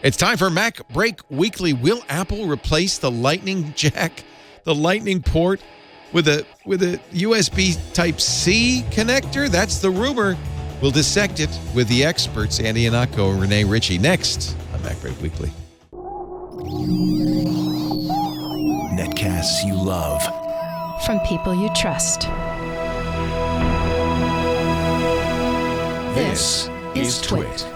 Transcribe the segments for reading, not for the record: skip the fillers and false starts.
It's time for MacBreak Weekly. Will Apple replace the lightning jack, the lightning port, with a USB Type-C connector? That's the rumor. We'll dissect it with the experts, Andy Iannacco and Rene Ritchie, next on MacBreak Weekly. Netcasts you love. From people you trust. This is Twit.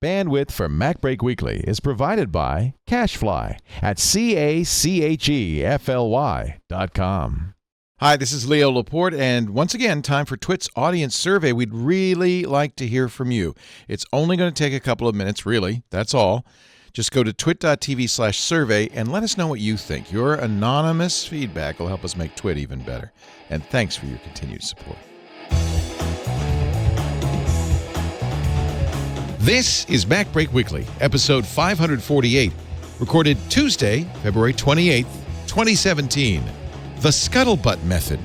Bandwidth for MacBreak Weekly is provided by CacheFly at CacheFly.com. Hi, this is Leo Laporte, and once again, time for Twit's audience survey. We'd really like to hear from you. It's only going to take a couple of minutes, really. That's all. Just go to twit.tv/survey and let us know what you think. Your anonymous feedback will help us make Twit even better. And thanks for your continued support. This is MacBreak Weekly, episode 548, recorded Tuesday, February 28th, 2017. The Scuttlebutt Method.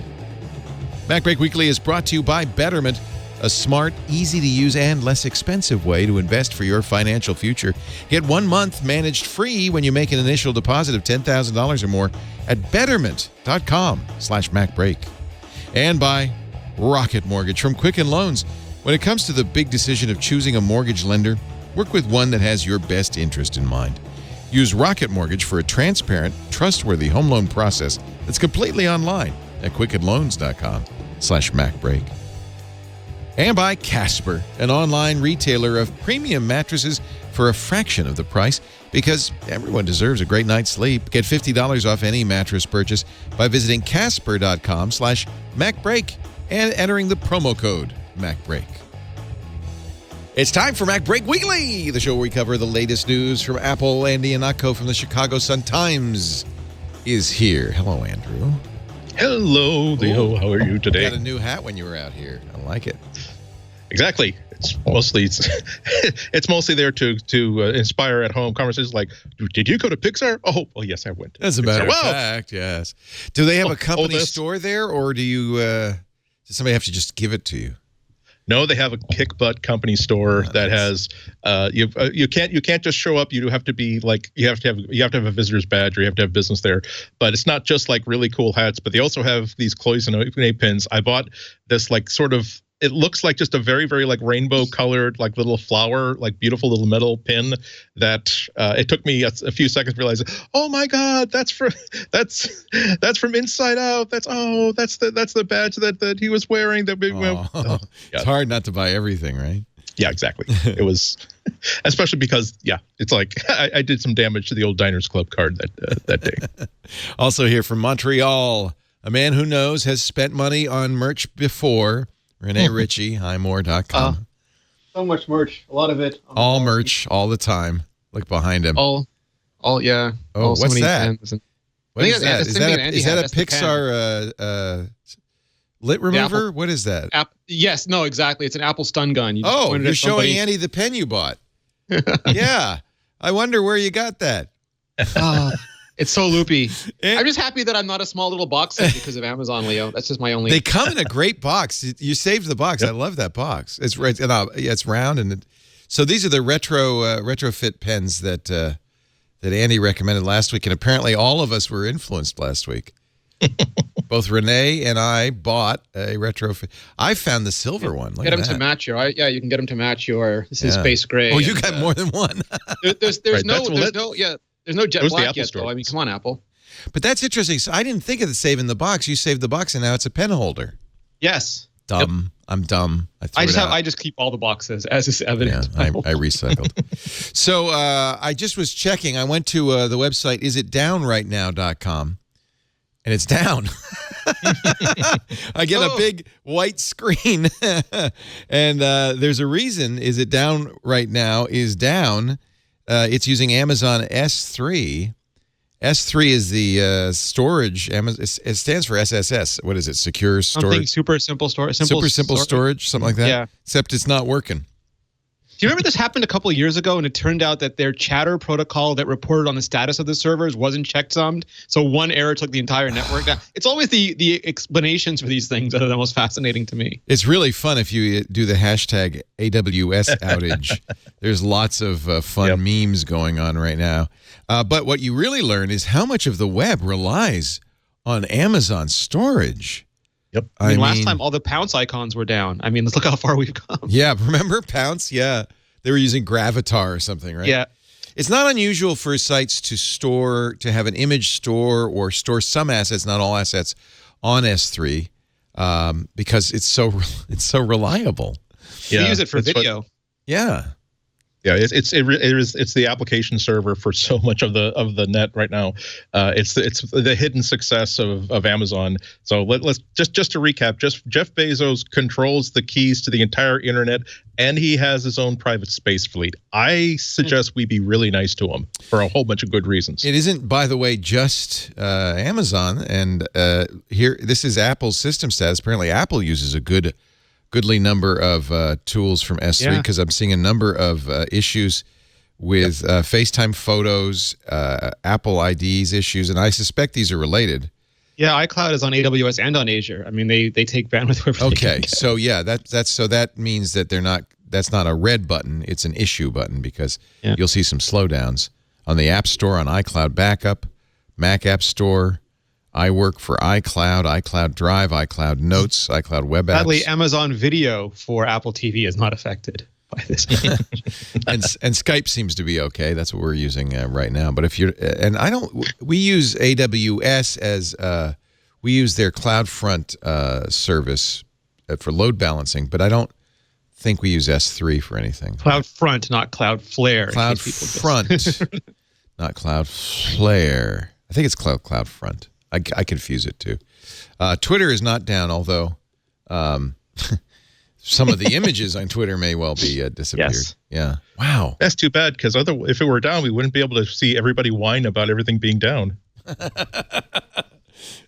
MacBreak Weekly is brought to you by Betterment, a smart, easy-to-use, and less expensive way to invest for your financial future. Get 1 month managed free when you make an initial deposit of $10,000 or more at betterment.com/MacBreak. And by Rocket Mortgage from Quicken Loans. When it comes to the big decision of choosing a mortgage lender, work with one that has your best interest in mind. Use Rocket Mortgage for a transparent, trustworthy home loan process that's completely online at quickenloans.com/MacBreak. And by Casper, an online retailer of premium mattresses for a fraction of the price, because everyone deserves a great night's sleep. Get $50 off any mattress purchase by visiting casper.com/MacBreak and entering the promo code MacBreak. It's time for MacBreak Weekly, the show where we cover the latest news from Apple. Andy Iannacco from the Chicago Sun-Times is here. Hello, Andrew. Hello, Leo. How are you today? You got a new hat when you were out here. I like it. Exactly. It's mostly there to inspire at home conversations like, did you go to Pixar? Oh, well, yes, I went. As a matter of fact, yes. Do they have a company store there, or does somebody have to just give it to you? No, they have a kick butt company store that has you can't just show up. You have to be like you have to have a visitor's badge, or you have to have business there. But it's not just like really cool hats, but they also have these cloisonne pins. I bought this like sort of, it looks like just a very, very like rainbow colored, like little flower, like beautiful little metal pin that it took me a few seconds to realize, oh my God, that's from Inside Out. That's the badge that he was wearing. It's hard not to buy everything, right? Yeah, exactly. It was, especially because, it's like I did some damage to the old Diners Club card that day. Also here from Montreal, a man who knows has spent money on merch before. Rene Ritchie, highmore.com. So much merch, a lot of it. All merch, all the time. Look behind him. Yeah. Oh, what's that? What is that? Is that a Pixar lit remover? What is that? Yes, no, exactly. It's an Apple stun gun. You're showing Andy the pen you bought. Yeah. I wonder where you got that. It's so loopy. I'm just happy that I'm not a small little box set because of Amazon, Leo. That's just my only. They come in a great box. You saved the box. Yep. I love that box. It's right. It's round, and so these are the retrofit pens that Andy recommended last week, and apparently all of us were influenced last week. Both Rene and I bought a retrofit. I found the silver one. Get them to match your. You can get them to match your. This is space gray. Oh, you got more than one. There's no jet black yet, though. I mean, come on, Apple. But that's interesting. So I didn't think of saving the box. You saved the box, and now it's a pen holder. Yes. Dumb. Yep. I'm dumb. I just keep all the boxes, as is evident. Yeah, I recycled. So I just was checking. I went to the website isitdownrightnow.com, and it's down. I get a big white screen, and there's a reason. Is It Down Right Now is down. It's using Amazon S3. S3 is the storage. It stands for SSS. What is it? Secure storage. Super simple storage. Super simple storage, something like that. Yeah. Except it's not working. Do you remember this happened a couple of years ago, and it turned out that their chatter protocol that reported on the status of the servers wasn't checksummed, so one error took the entire network down. It's always the explanations for these things that are the most fascinating to me. It's really fun if you do the hashtag AWS outage. There's lots of fun memes going on right now. But what you really learn is how much of the web relies on Amazon storage. Yep. I mean, last time all the Pounce icons were down. I mean, let's look how far we've come. Yeah, remember Pounce? Yeah. They were using Gravatar or something, right? Yeah. It's not unusual for sites to have an image store or store some assets, not all assets, on S3 because it's so reliable. Yeah, we use it for video. Yeah. Yeah, it's the application server for so much of the net right now. It's the hidden success of Amazon. So let's just to recap. Jeff Bezos controls the keys to the entire internet, and he has his own private space fleet. I suggest we be really nice to him for a whole bunch of good reasons. It isn't, by the way, just Amazon. And here, this is Apple's system status. Apparently, Apple uses a goodly number of tools from S3 because I'm seeing a number of issues with FaceTime photos, Apple IDs issues, and I suspect these are related. Yeah, iCloud is on AWS and on Azure. I mean, they take bandwidth wherever they can get. So yeah, that means that that's not a red button, it's an issue button because you'll see some slowdowns on the App Store, on iCloud Backup, Mac App Store, iWork for iCloud, iCloud Drive, iCloud Notes, iCloud Web Apps. Sadly, Amazon Video for Apple TV is not affected by this. and Skype seems to be okay. That's what we're using right now. But if you're, we use AWS as, we use their CloudFront service for load balancing, but I don't think we use S3 for anything. CloudFront, not Cloudflare. CloudFront, not Cloudflare. I think it's CloudFront. I confuse it too. Twitter is not down, although some of the images on Twitter may well be disappeared. Yes. Yeah. Wow. That's too bad because if it were down, we wouldn't be able to see everybody whine about everything being down.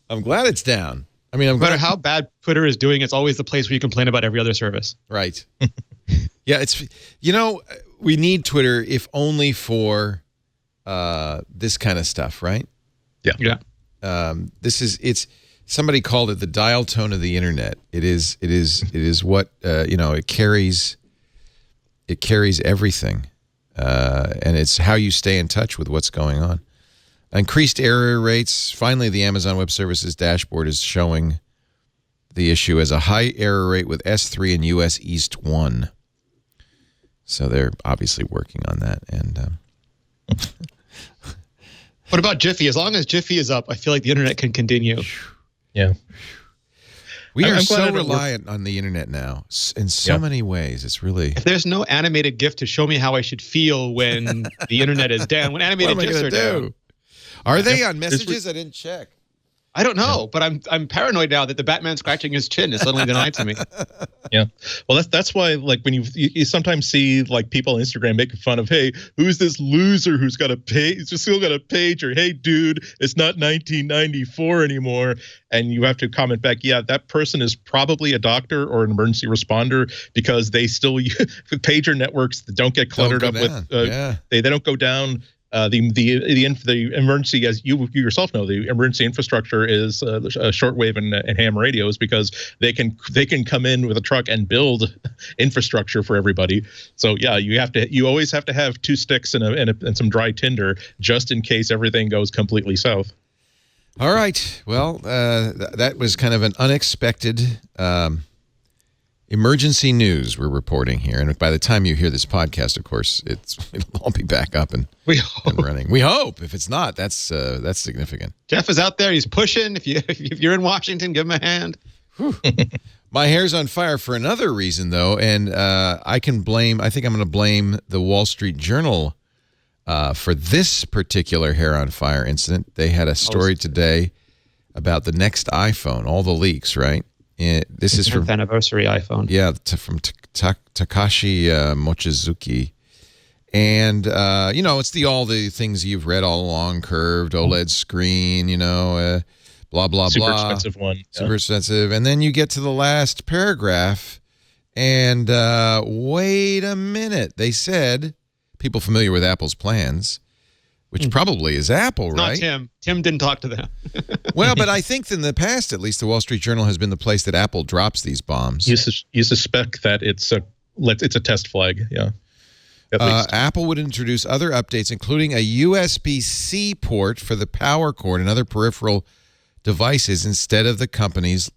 I'm glad it's down. I mean, no matter how bad Twitter is doing, it's always the place where you complain about every other service. Right. Yeah, we need Twitter if only for this kind of stuff, right? Yeah. Yeah. It's somebody called it the dial tone of the internet. It is what it carries everything, and it's how you stay in touch with what's going on. Increased error rates. Finally, the Amazon Web Services dashboard is showing the issue as a high error rate with S3 and US East 1. So they're obviously working on that. And what about Jiffy? As long as Jiffy is up, I feel like the internet can continue. Yeah. We are so reliant on the internet now in so many ways. It's really... If there's no animated GIF to show me how I should feel when the internet is down, when animated GIFs are down. Are they on messages? I didn't check. I don't know, but I'm paranoid now that the Batman scratching his chin is suddenly denied to me. Yeah, well, that's why, like, when you sometimes see like people on Instagram making fun of, hey, who's this loser who's got a page, still got a page, or hey, dude, it's not 1994 anymore, and you have to comment back, yeah, that person is probably a doctor or an emergency responder because they still pager networks that don't get cluttered up with, they don't go down. The emergency, as you yourself know, the emergency infrastructure is shortwave and ham radios because they can come in with a truck and build infrastructure for everybody. So yeah, you always have to have two sticks and some dry tinder just in case everything goes completely south. All right. Well, that was kind of an unexpected emergency news we're reporting here, and by the time you hear this podcast, of course, it'll all be back up and running. We hope. If it's not, that's significant. Jeff is out there. He's pushing. If you're in Washington, give him a hand. My hair's on fire for another reason, though, and I think I'm going to blame the Wall Street Journal for this particular hair on fire incident. They had a story today about the next iPhone, all the leaks, right? This is from 10th anniversary iPhone. Yeah, from Takashi Mochizuki. And, it's all the things you've read all along, curved, OLED screen, blah, blah, blah. Super expensive one. Super expensive. And then you get to the last paragraph, And wait a minute. They said, people familiar with Apple's plans, which probably is Apple, right? Not Tim. Tim didn't talk to them. Well, but I think in the past, at least, the Wall Street Journal has been the place that Apple drops these bombs. You suspect that it's a test flag, yeah. Apple would introduce other updates, including a USB-C port for the power cord and other peripheral devices instead of the company's,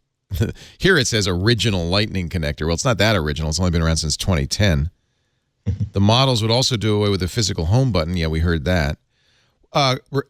here it says original Lightning connector. Well, it's not that original. It's only been around since 2010. The models would also do away with the physical home button. Yeah, we heard that.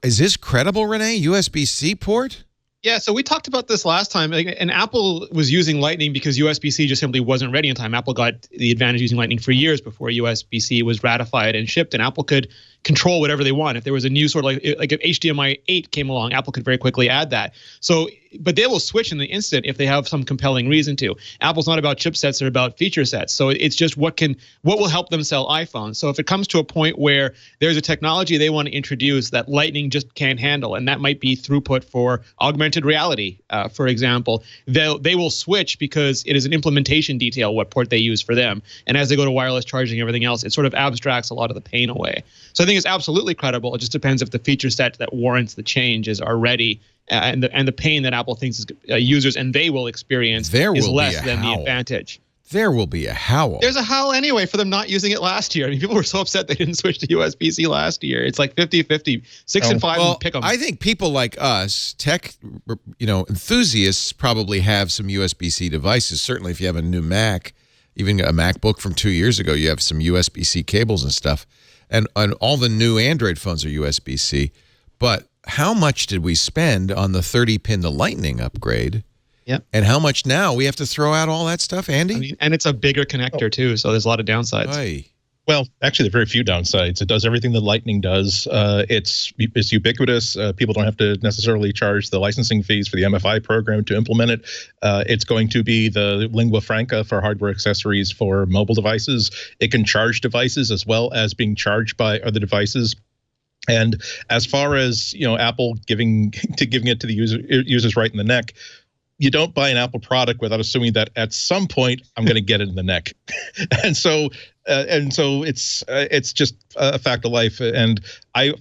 Is this credible, Rene? USB-C port? Yeah, so we talked about this last time, and Apple was using Lightning because USB-C just simply wasn't ready in time. Apple got the advantage of using Lightning for years before USB-C was ratified and shipped, and Apple could control whatever they want. If there was a new sort of like if HDMI 8 came along, Apple could very quickly add that. So, but they will switch in the instant if they have some compelling reason to. Apple's not about chipsets; they're about feature sets. So it's just what will help them sell iPhones. So if it comes to a point where there's a technology they want to introduce that Lightning just can't handle, and that might be throughput for augmented reality, for example, they will switch because it is an implementation detail what port they use for them. And as they go to wireless charging and everything else, it sort of abstracts a lot of the pain away. So I think it's absolutely credible. It just depends if the feature set that warrants the changes are ready, and the pain that Apple thinks users and they will experience is less than the advantage. There will be a howl. There's a howl anyway for them not using it last year. I mean, people were so upset they didn't switch to USB-C last year. It's like 50-50, 6 and 5 and pick them. I think people like us, tech, enthusiasts, probably have some USB-C devices. Certainly, if you have a new Mac, even a MacBook from 2 years ago, you have some USB-C cables and stuff. And all the new Android phones are USB-C. But how much did we spend on the 30-pin to Lightning upgrade? Yep. And how much now? We have to throw out all that stuff, Andy? I mean, and it's a bigger connector, too, so there's a lot of downsides. Aye. Well, actually, there are very few downsides. It does everything that Lightning does. It's ubiquitous. People don't have to necessarily charge the licensing fees for the MFI program to implement it. It's going to be the lingua franca for hardware accessories for mobile devices. It can charge devices as well as being charged by other devices. And as far as Apple giving it to the users right in the neck, you don't buy an Apple product without assuming that at some point I'm going to get it in the neck, and so it's just a fact of life. And I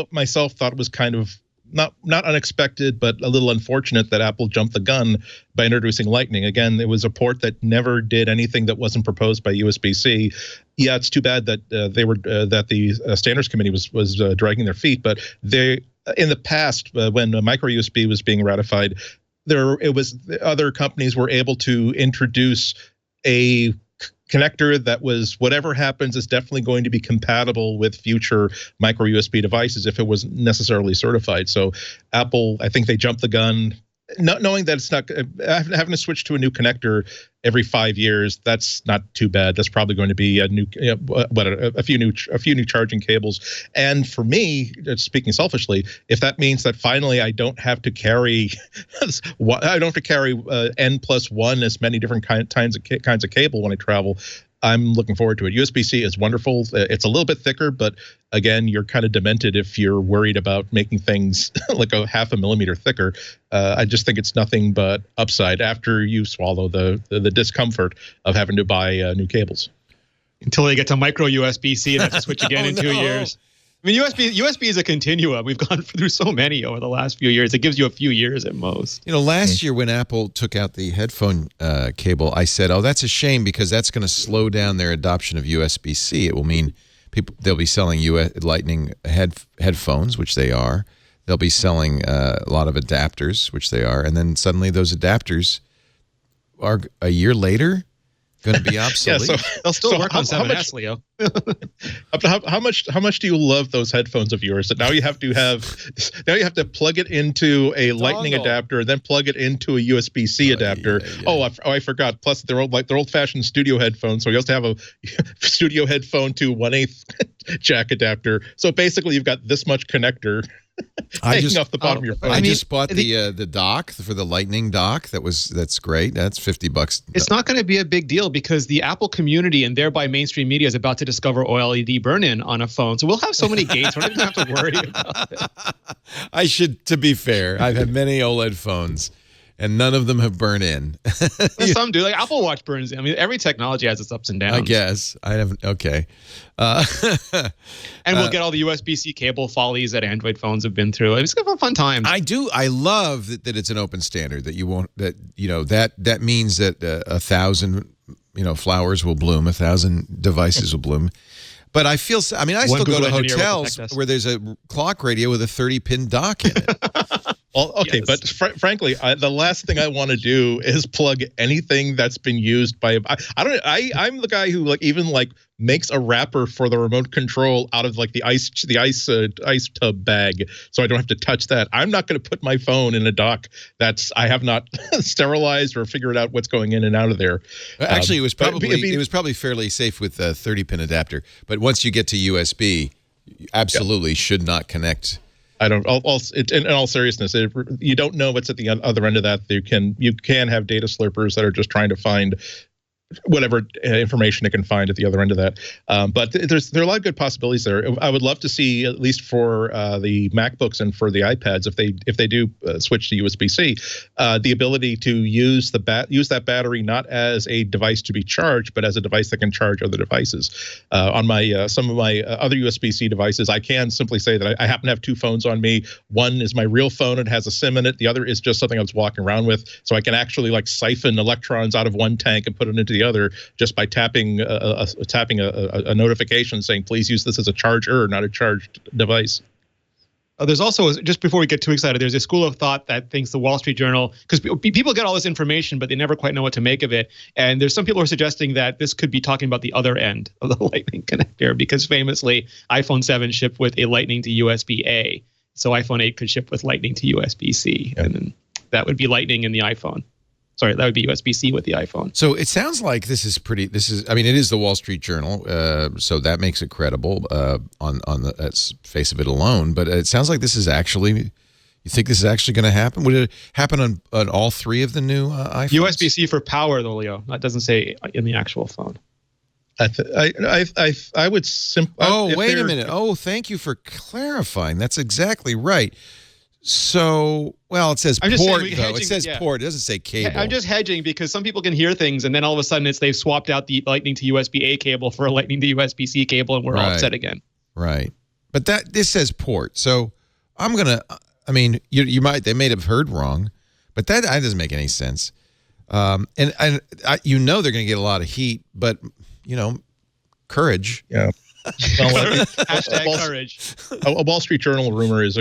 myself thought it was kind of not unexpected, but a little unfortunate that Apple jumped the gun by introducing Lightning. Again, it was a port that never did anything that wasn't proposed by USB-C. Yeah, it's too bad that that the standards committee was dragging their feet, but they in the past when micro USB was being ratified, other companies were able to introduce a connector that was, whatever happens, is definitely going to be compatible with future micro USB devices if it wasn't necessarily certified. So Apple, I think they jumped the gun, not knowing that it's not having to switch to a new connector every 5 years. That's not too bad. That's probably going to be a new, a few new charging cables. And for me, speaking selfishly, if that means that finally I don't have to carry, N+1 as many different kinds of cable when I travel, I'm looking forward to it. USB-C is wonderful. It's a little bit thicker, but again, you're kind of demented if you're worried about making things like a 0.5 millimeter thicker. I just think it's nothing but upside after you swallow the discomfort of having to buy new cables. Until they get to micro USB-C, that's a switch again in 2 years. I mean, USB is a continuum. We've gone through so many over the last few years. It gives you a few years at most. Last year when Apple took out the headphone cable, I said, "Oh, that's a shame because that's going to slow down their adoption of USB-C. It will mean they'll be selling Lightning headphones, which they are. They'll be selling a lot of adapters, which they are, and then suddenly those adapters are a year later going to be obsolete." Yeah, they'll still work on 7S, Leo. How much do you love those headphones of yours that now you have to plug it into a Lightning adapter, then plug it into a USB-C adapter? Yeah. I forgot. Plus they're old-fashioned studio headphones, so you also have a studio headphone to 1/8 jack adapter. So basically, you've got this much connector hanging off the bottom of your phone. I just bought the dock for the Lightning dock. That's great. That's $50. It's not going to be a big deal because the Apple community and thereby mainstream media is about to discover OLED burn-in on a phone. So we'll have so many gates, we're not going to have to worry about it. To be fair, I've had many OLED phones, and none of them have burned in. Some do. Like Apple Watch burns in. I mean, every technology has its ups and downs. I guess. I haven't. Okay. And we'll get all the USB-C cable follies that Android phones have been through. It's gonna be a fun time. I do. I love that it's an open standard, that you won't, that means that 1,000, flowers will bloom, 1,000 devices will bloom. But I feel, I still go to hotels where there's a clock radio with a 30-pin dock in it. Well, okay, Yes. but frankly, the last thing I want to do is plug anything that's been used by. I'm the guy who even makes a wrapper for the remote control out of the ice tub bag, so I don't have to touch that. I'm not going to put my phone in a dock I have not sterilized or figured out what's going in and out of there. Actually, it was probably fairly safe with a 30-pin adapter. But once you get to USB, you absolutely should not connect. I don't. In all seriousness, you don't know what's at the other end of that. You can have data slurpers that are just trying to find whatever information it can find at the other end of that. But there are a lot of good possibilities there. I would love to see, at least for the MacBooks and for the iPads, if they do switch to USB-C, the ability to use that battery not as a device to be charged, but as a device that can charge other devices. On my some of my other USB-C devices, I can simply say that I happen to have two phones on me. One is my real phone; it has a SIM in it. The other is just something I was walking around with, so I can actually siphon electrons out of one tank and put it into the other just by tapping a notification saying, please use this as a charger, not a charged device. There's also, just before we get too excited, there's a school of thought that thinks the Wall Street Journal, because people get all this information, but they never quite know what to make of it. And there's some people who are suggesting that this could be talking about the other end of the Lightning connector, because famously iPhone 7 shipped with a Lightning to USB-A. So iPhone 8 could ship with Lightning to USB-C. Yep. And then that would be Lightning in the iPhone. Sorry, that would be USB-C with the iPhone. So it sounds like it is the Wall Street Journal, so that makes it credible on the face of it alone. But it sounds like this is actually, you think this is actually going to happen? Would it happen on all three of the new iPhones? USB-C for power, though, Leo. That doesn't say in the actual phone. I would simply. Oh, wait a minute. Oh, thank you for clarifying. That's exactly right. So, well, it says port, though. It says port. It doesn't say cable. I'm just hedging because some people can hear things, and then all of a sudden they've swapped out the Lightning to USB-A cable for a Lightning to USB-C cable, and we're all upset again. Right. But this says port. So I'm going to, they may have heard wrong, but that doesn't make any sense. And they're going to get a lot of heat, but, courage. Yeah. Hashtag courage. A Wall Street Journal rumor is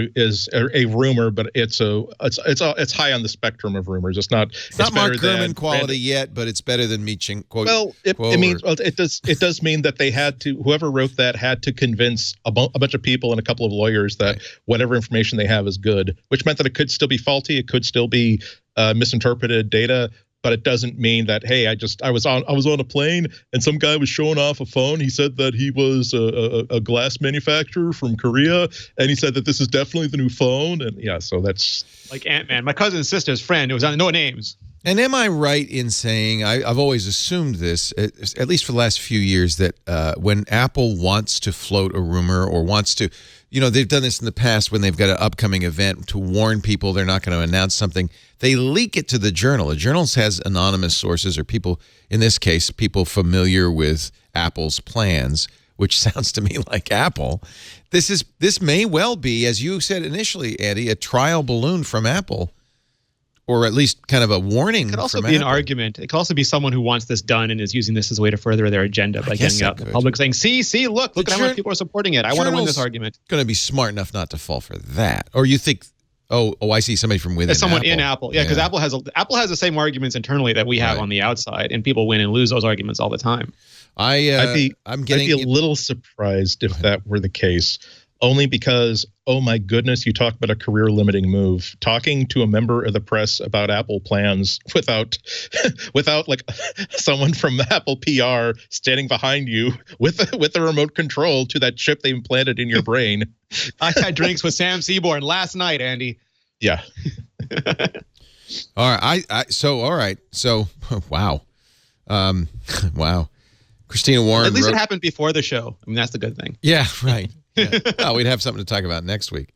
a rumor, but it's high on the spectrum of rumors. It's not Mark Gurman quality yet, but it's better than Meeching quote. Well, it does mean that they had to, whoever wrote that had to convince a bunch of people and a couple of lawyers that whatever information they have is good, which meant that it could still be faulty, it could still be misinterpreted data. But it doesn't mean that, hey, I was on a plane and some guy was showing off a phone. He said that he was a glass manufacturer from Korea, and he said that this is definitely the new phone. And yeah, so that's like Ant-Man, my cousin's sister's friend. It was on no names. And am I right in saying, I've always assumed this, at least for the last few years, that when Apple wants to float a rumor or wants to, they've done this in the past when they've got an upcoming event to warn people they're not going to announce something, they leak it to the journal. The journal has anonymous sources or people, in this case, people familiar with Apple's plans, which sounds to me like Apple. This may well be, as you said initially, Andy, a trial balloon from Apple, or at least kind of a warning. It could also be an argument. It could also be someone who wants this done and is using this as a way to further their agenda by getting out in the public saying, see, look at how many people are supporting it. I want to win this argument. Going to be smart enough not to fall for that. Or you think, oh, I see somebody from within. There's someone Apple. In Apple. Yeah, because Apple has the same arguments internally that we have on the outside, and people win and lose those arguments all the time. I'd be a little surprised if that were the case. Only because, oh my goodness, you talk about a career-limiting move. Talking to a member of the press about Apple plans without like someone from Apple PR standing behind you with a remote control to that chip they implanted in your brain. I had drinks with Sam Seaborn last night, Andy. Yeah. All right. So wow. Wow. Christina Warren. At least it happened before the show. I mean, that's the good thing. Yeah, right. Yeah. Oh, we'd have something to talk about next week.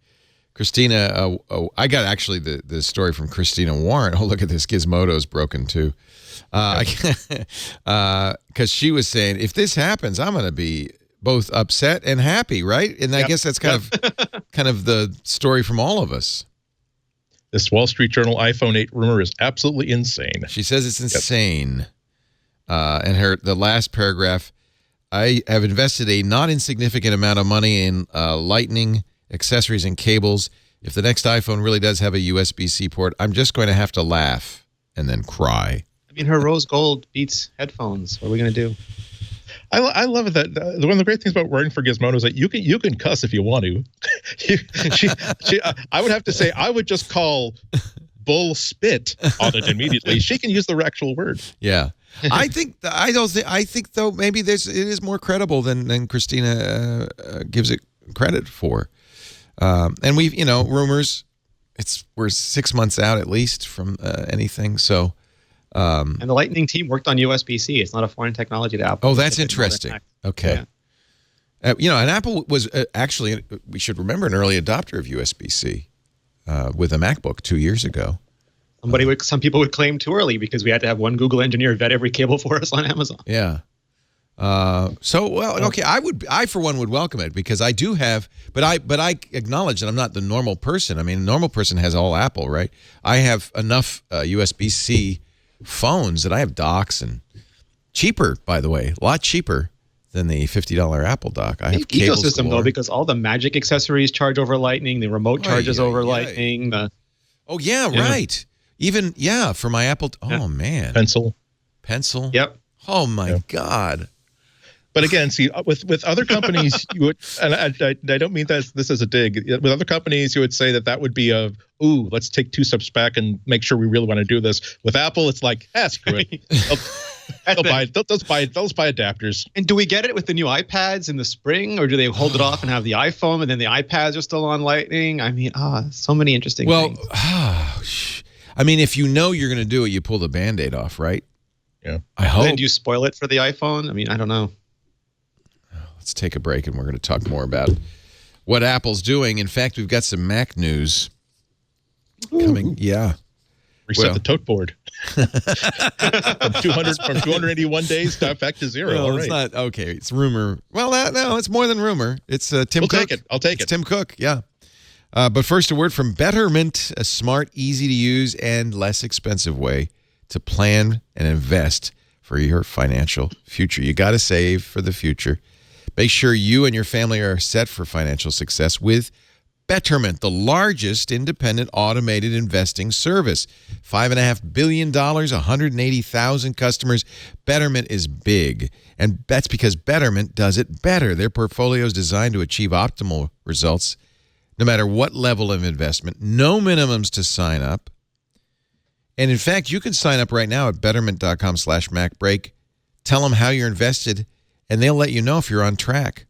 Christina, I got actually the story from Christina Warren. Oh, look at this. Gizmodo's broken too. Because she was saying, if this happens, I'm going to be both upset and happy, right? And I guess that's kind of the story from all of us. This Wall Street Journal iPhone 8 rumor is absolutely insane. She says it's insane. And the last paragraph, I have invested a not insignificant amount of money in lightning accessories and cables. If the next iPhone really does have a USB-C port, I'm just going to have to laugh and then cry. I mean, her rose gold beats headphones. What are we going to do? I love it that one of the great things about working for Gizmodo is that you can cuss if you want to. I would have to say I would just call bull spit on it immediately. She can use the actual word. Yeah, I think though maybe it is more credible than Christina gives it credit for. And we've rumors. We're 6 months out at least from anything. So. And the Lightning team worked on USB-C. It's not a foreign technology to Apple. Oh, that's interesting. Okay. Yeah. And Apple was actually, we should remember, an early adopter of USB-C with a MacBook 2 years ago. Some people would claim too early because we had to have one Google engineer vet every cable for us on Amazon. Yeah. Okay. I for one would welcome it because I do have, but I acknowledge that I'm not the normal person. I mean, a normal person has all Apple, right? I have enough USB-C phones that I have docks, and cheaper, by the way, a lot cheaper than the $50 Apple dock. I have cables ecosystem galore. though, because all the Magic accessories charge over Lightning, the remote charges over Lightning. Right. Even for my Apple. Oh man, pencil. Yep. Oh my God. But again, see, with other companies, you would, and I don't mean this as a dig. With other companies, you would say that would be let's take 2 steps back and make sure we really want to do this. With Apple, it's like, screw it. They'll buy adapters. And do we get it with the new iPads in the spring, or do they hold it off and have the iPhone and then the iPads are still on Lightning? I mean, so many interesting things. I mean, if you know you're going to do it, you pull the Band-Aid off, right? Yeah. I hope. And do you spoil it for the iPhone? I mean, I don't know. Let's take a break, and we're going to talk more about what Apple's doing. In fact, we've got some Mac news coming. Yeah. Reset the tote board. from 281 days back to 0. Well, all right. It's not okay. It's rumor. Well, no, it's more than rumor. It's Tim Cook. I'll take it. Tim Cook. Yeah. But first, a word from Betterment, a smart, easy to use, and less expensive way to plan and invest for your financial future. You got to save for the future. Make sure you and your family are set for financial success with Betterment, the largest independent automated investing service. $5.5 billion, 180,000 customers. Betterment is big, and that's because Betterment does it better. Their portfolio is designed to achieve optimal results no matter what level of investment. No minimums to sign up. And in fact, you can sign up right now at betterment.com/MacBreak. Tell them how you're invested, and they'll let you know if you're on track.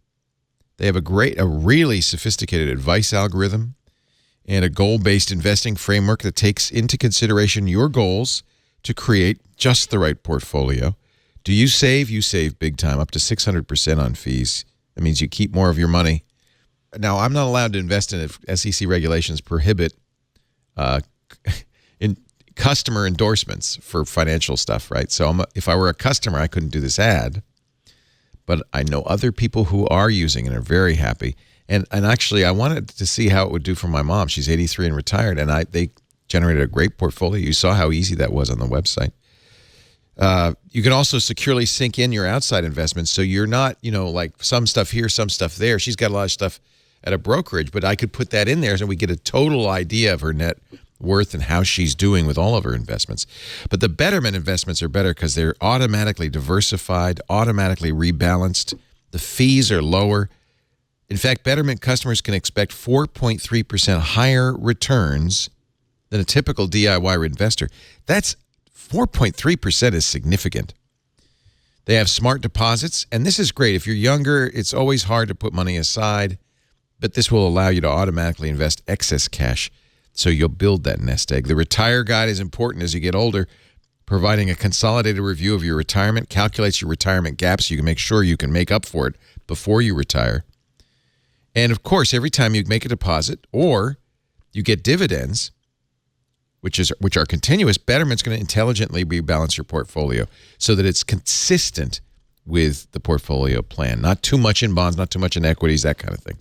They have a really sophisticated advice algorithm and a goal-based investing framework that takes into consideration your goals to create just the right portfolio. Do you save? You save big time, up to 600% on fees. That means you keep more of your money. Now, I'm not allowed to invest in it. SEC regulations prohibit in customer endorsements for financial stuff, right? So if I were a customer, I couldn't do this ad. But I know other people who are using it and are very happy. And actually, I wanted to see how it would do for my mom. She's 83 and retired, and they generated a great portfolio. You saw how easy that was on the website. You can also securely sync in your outside investments, so you're not, like some stuff here, some stuff there. She's got a lot of stuff at a brokerage, but I could put that in there so we get a total idea of her net worth and how she's doing with all of her investments. But the Betterment investments are better because they're automatically diversified, automatically rebalanced. The fees are lower. In fact, Betterment customers can expect 4.3% higher returns than a typical DIY investor. That's 4.3% is significant. They have smart deposits, and this is great. If you're younger, it's always hard to put money aside, but this will allow you to automatically invest excess cash. So you'll build that nest egg. The Retire Guide is important as you get older, providing a consolidated review of your retirement, calculates your retirement gap so you can make sure you can make up for it before you retire. And, of course, every time you make a deposit or You get dividends, which are continuous. Betterment's going to intelligently rebalance your portfolio so that it's consistent with the portfolio plan. Not too much in bonds, not too much in equities, that kind of thing.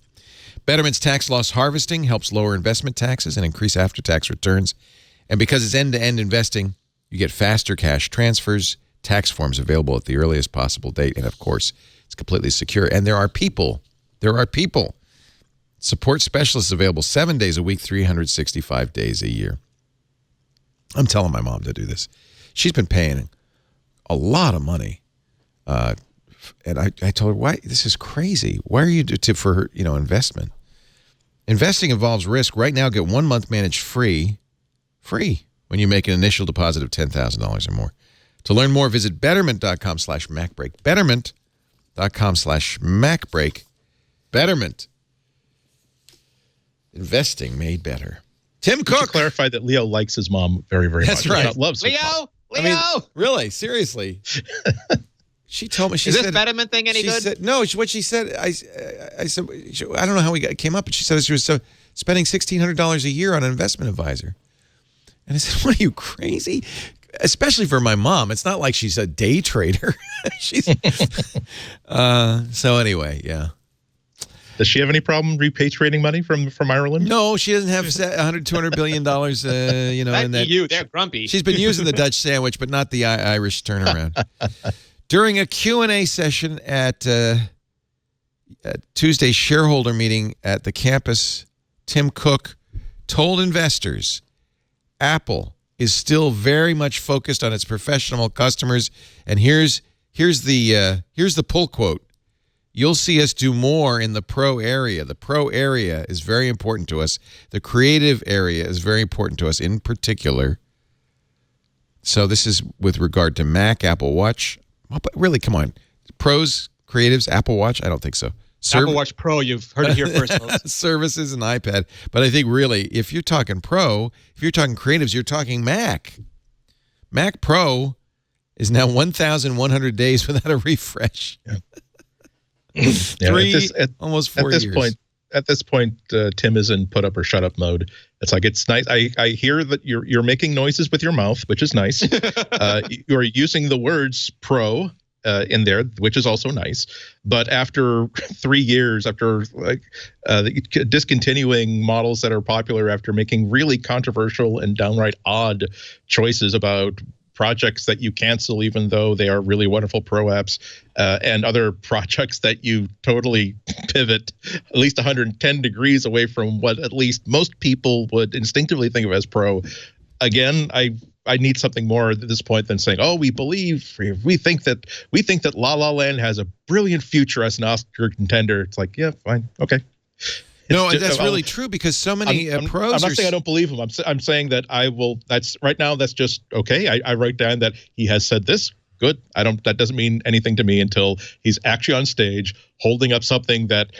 Betterment's tax loss harvesting helps lower investment taxes and increase after-tax returns. And because it's end-to-end investing, you get faster cash transfers, tax forms available at the earliest possible date, and of course, it's completely secure. And there are people. Support specialists available 7 days a week, 365 days a year. I'm telling my mom to do this. She's been paying a lot of money. And I told her, why? This is crazy. Why are you for her, investment? Investing involves risk. Right now, get 1 month managed free when you make an initial deposit of $10,000 or more. To learn more, visit betterment.com/MacBreak. Betterment.com/MacBreak. Betterment. Investing made better. Tim Cook clarified that Leo likes his mom very, very That's much. right. Not loves his mom. Leo. Really, seriously. She told me. She Is said, this Betterment thing any good? Said, no, what she said, I said, I don't know how it came up, but she said she was spending $1,600 a year on an investment advisor. And I said, what are you, crazy? Especially for my mom. It's not like she's a day trader. So anyway, yeah. Does she have any problem repatriating money from Ireland? No, she doesn't have $200 billion, in that. EU, they're grumpy. She's been using the Dutch sandwich, but not the Irish turnaround. During a Q&A session at Tuesday's shareholder meeting at the campus, Tim Cook told investors Apple is still very much focused on its professional customers. And here's the pull quote. You'll see us do more in the pro area. The pro area is very important to us. The creative area is very important to us in particular. So this is with regard to Mac, Apple Watch. But really, come on. Pros, creatives, Apple Watch? I don't think so. Apple Watch Pro, you've heard it here first, folks. Services and iPad. But I think really, if you're talking pro, if you're talking creatives, you're talking Mac. Mac Pro is now 1,100 days without a refresh. Yeah. Almost 4 years. At this point, Tim is in put up or shut up mode. It's like, it's nice. I hear that you're making noises with your mouth, which is nice. You're using the words pro in there, which is also nice. But after 3 years, after discontinuing models that are popular, after making really controversial and downright odd choices about projects that you cancel even though they are really wonderful pro apps, and other projects that you totally pivot at least 110 degrees away from what at least most people would instinctively think of as pro. Again, I need something more at this point than saying, oh, we think that La La Land has a brilliant future as an Oscar contender. It's like, yeah, fine, okay. That's really true because so many pros. I'm not saying I don't believe him. I'm saying that I will. That's right now. That's just okay. I write down that he has said this. Good. That doesn't mean anything to me until he's actually on stage holding up something that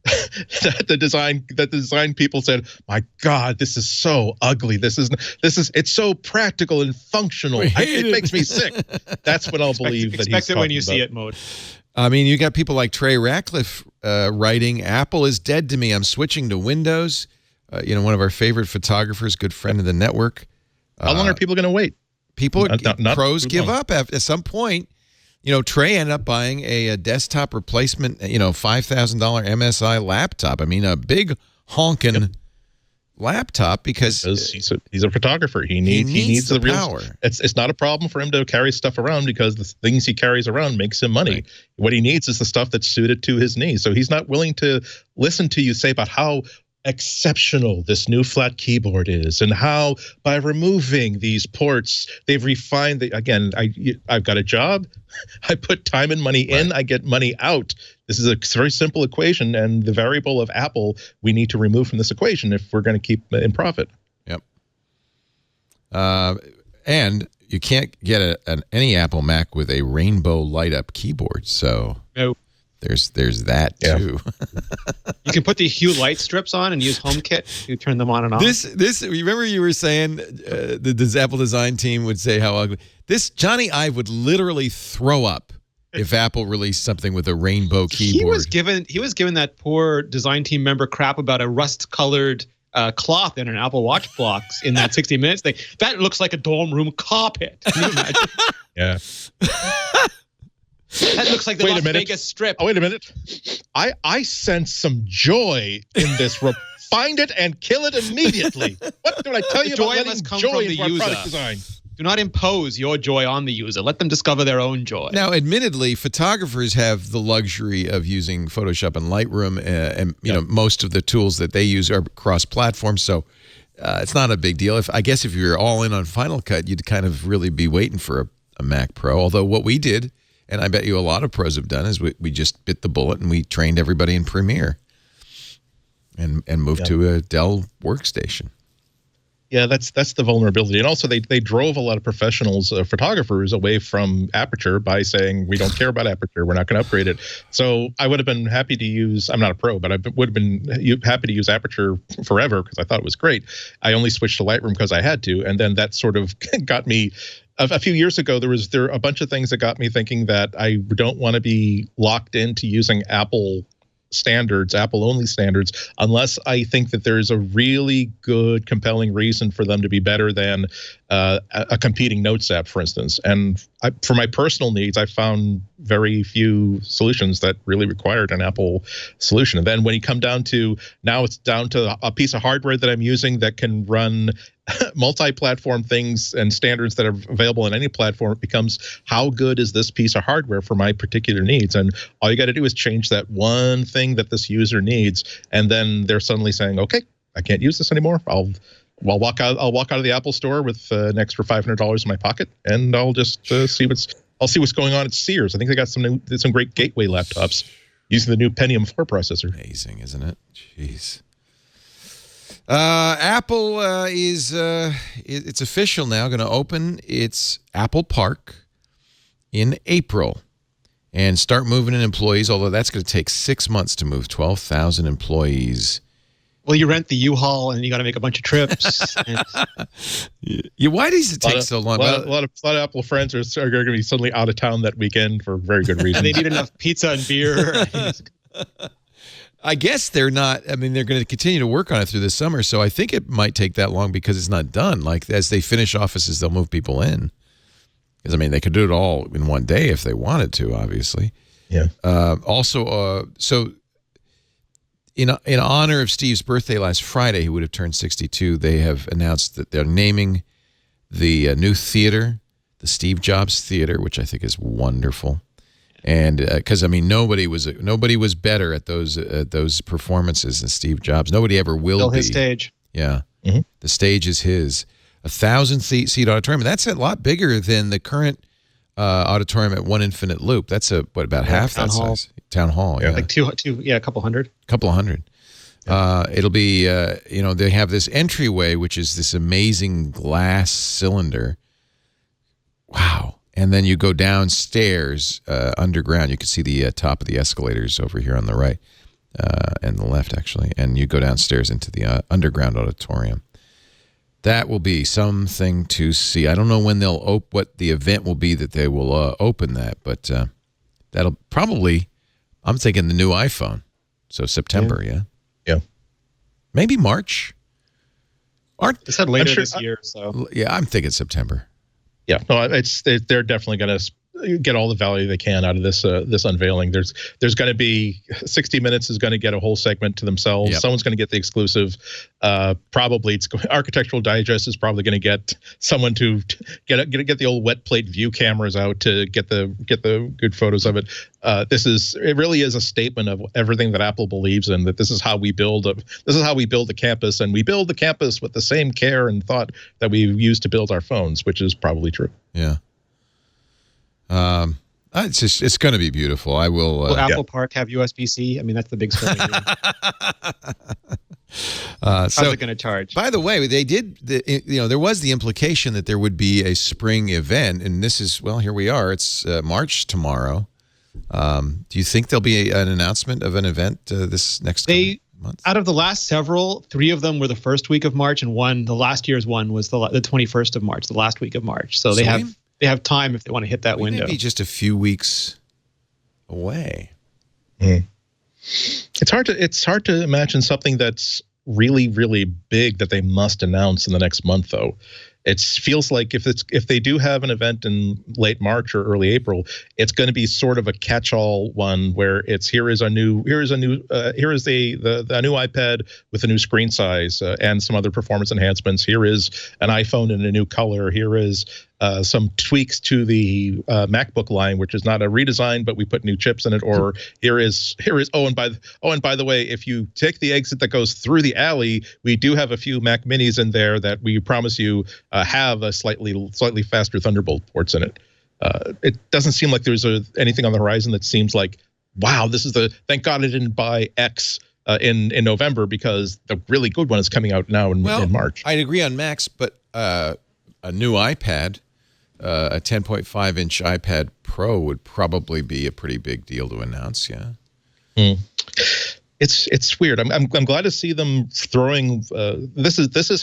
that the design people said, my God, this is so ugly. It's so practical and functional. It makes me sick. That's when I'll believe that he's expect it when you about. see it mode. I mean, you got people like Trey Ratcliffe writing, Apple is dead to me. I'm switching to Windows. One of our favorite photographers, good friend of the network. How long are people going to wait? Pros give up at some point. Trey ended up buying a desktop replacement, $5,000 MSI laptop. I mean, a big honking laptop because he's a photographer. He needs the real power. It's not a problem for him to carry stuff around because the things he carries around makes him money. Right. What he needs is the stuff that's suited to his needs. So he's not willing to listen to you say about how exceptional this new flat keyboard is and how by removing these ports they've refined I've got a job, I put time and money in, I get money out. This is a very simple equation, and the variable of Apple we need to remove from this equation if we're going to keep in profit. Yep. And you can't get any Apple Mac with a rainbow light up keyboard, so no. There's that too. You can put the hue light strips on and use HomeKit to turn them on and off. This remember you were saying the Apple design team would say how ugly. Johnny Ive would literally throw up if Apple released something with a rainbow keyboard. He was given that poor design team member crap about a rust-colored cloth in an Apple Watch box in that 60 Minutes thing. That looks like a dorm room carpet. Can you imagine? Yeah. That looks like the Las Vegas Strip. Oh, wait a minute. I sense some joy in this. Find it and kill it immediately. What did I tell you about letting joy into our product design? Do not impose your joy on the user. Let them discover their own joy. Now, admittedly, photographers have the luxury of using Photoshop and Lightroom, and you know, most of the tools that they use are cross-platform, so it's not a big deal. I guess if you're all in on Final Cut, you'd kind of really be waiting for a Mac Pro. Although what we did, and I bet you a lot of pros have done, is we just bit the bullet and we trained everybody in Premiere and moved to a Dell workstation. Yeah, that's the vulnerability. And also they drove a lot of professionals, photographers away from Aperture by saying, we don't care about Aperture. We're not going to upgrade it. So I would have been happy to use, I'm not a pro, but I would have been happy to use Aperture forever because I thought it was great. I only switched to Lightroom because I had to. And then that sort of got me, a few years ago, there were a bunch of things that got me thinking that I don't want to be locked into using Apple standards, Apple-only standards, unless I think that there's a really good, compelling reason for them to be better than a competing Notes app, for instance. And for my personal needs, I found very few solutions that really required an Apple solution. And then when you come down to, now it's down to a piece of hardware that I'm using that can run multi-platform things and standards that are available on any platform, it becomes, how good is this piece of hardware for my particular needs? And all you got to do is change that one thing that this user needs, and then they're suddenly saying, okay, I can't use this anymore. I'll walk out of the Apple store with an extra $500 in my pocket, and I'll just see what's going on at Sears. I think they got some great gateway laptops using the new Pentium 4 processor. Amazing, isn't it? Jeez. Apple it's official now, going to open its Apple Park in April and start moving in employees, although that's going to take 6 months to move 12,000 employees. Well, you rent the U-Haul and you got to make a bunch of trips. Why does it take so long? A lot of Apple friends are going to be suddenly out of town that weekend for very good reasons. They need enough pizza and beer. I guess they're not. I mean, they're going to continue to work on it through the summer, so I think it might take that long because it's not done. Like, as they finish offices, they'll move people in. Because, I mean, they could do it all in one day if they wanted to, obviously. Yeah. So in honor of Steve's birthday last Friday, he would have turned 62, they have announced that they're naming the new theater the Steve Jobs Theater, which I think is wonderful. And because I mean, nobody was better at those performances than Steve Jobs. Nobody ever will Still be. his stage. Yeah, The stage is his. 1,000-seat auditorium. And that's a lot bigger than the current auditorium at One Infinite Loop. That's about half that size. Town Hall. Yeah, like a couple hundred. Couple of hundred. Yeah. It'll be they have this entryway, which is this amazing glass cylinder. Wow. And then you go downstairs underground. You can see the top of the escalators over here on the right and the left, actually. And you go downstairs into the underground auditorium. That will be something to see. I don't know when what the event will be that they will open that, but that'll probably, I'm thinking the new iPhone. So September, yeah. Maybe March. They said later this year, so. Yeah, I'm thinking September. Yeah, no, they're definitely going to get all the value they can out of this unveiling. There's going to be 60 Minutes is going to get a whole segment to themselves. Yep. Someone's going to get the exclusive. Probably Architectural Digest is probably going to get someone to get the old wet plate view cameras out to get the good photos of it. It really is a statement of everything that Apple believes in. That this is how we build the campus, and we build the campus with the same care and thought that we use to build our phones, which is probably true. Yeah. It's going to be beautiful. I will. Will Apple Park have USB-C? I mean, that's the big story. How's it going to charge? By the way, they did. There was the implication that there would be a spring event, and this is here we are. It's March tomorrow. Do you think there'll be an announcement of an event this next month? Out of the last several, 3 of them were the first week of March, and the last year's one was the 21st of March, the last week of March. So they have time if they want to hit that window. Maybe just a few weeks away. It's hard to imagine something that's really, really big that they must announce in the next month, though. It feels like if they do have an event in late March or early April, it's going to be sort of a catch-all one where it's the new iPad with a new screen size and some other performance enhancements. Here is an iPhone in a new color. Here is some tweaks to the MacBook line, which is not a redesign, but we put new chips in it. Or here is and by the way, if you take the exit that goes through the alley, we do have a few Mac Minis in there that we promise you have a slightly faster Thunderbolt ports in it. It doesn't seem like there's anything on the horizon that seems like, wow, this is thank God I didn't buy X in November, because the really good one is coming out now in March. I'd agree on Macs, but a new iPad, a 10.5-inch iPad Pro would probably be a pretty big deal to announce. Yeah. It's weird. I'm glad to see them throwing. This is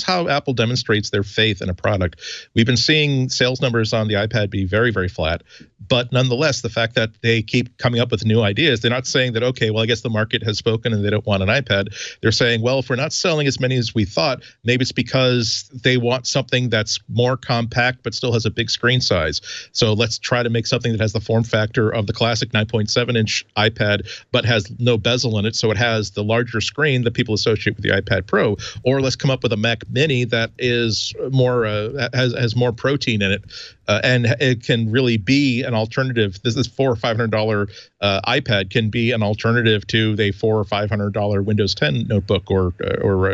how Apple demonstrates their faith in a product. We've been seeing sales numbers on the iPad be very, very flat, but nonetheless, the fact that they keep coming up with new ideas, they're not saying that, okay, well, I guess the market has spoken and they don't want an iPad. They're saying, well, if we're not selling as many as we thought, maybe it's because they want something that's more compact but still has a big screen size. So let's try to make something that has the form factor of the classic 9.7-inch iPad, but has no bezel in it, so it has the larger screen that people associate with the iPad Pro. Or let's come up with a Mac Mini that is more has more protein in it, and it can really be an alternative. This $400 or $500 iPad can be an alternative to the $400 or $500 Windows 10 notebook or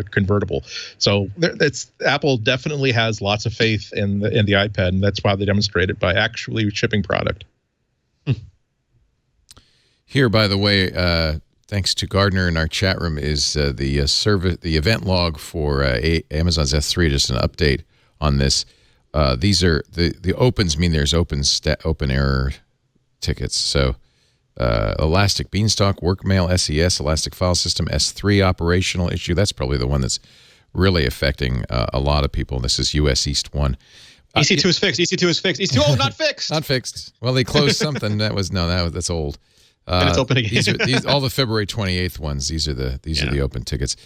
convertible. So Apple definitely has lots of faith in the iPad, and that's why they demonstrate it by actually shipping product. Here, by the way, thanks to Gardner in our chat room, is the event log for Amazon's S3. Just an update on this. These are the opens mean there's open error tickets. So Elastic Beanstalk, Workmail, SES, Elastic File System, S3 operational issue. That's probably the one that's really affecting a lot of people. This is US East 1. EC2 is fixed. EC2 is fixed. EC2, not fixed. Not fixed. Well, they closed something. That's old. And it's open again. these all the February 28th ones. These are the open tickets.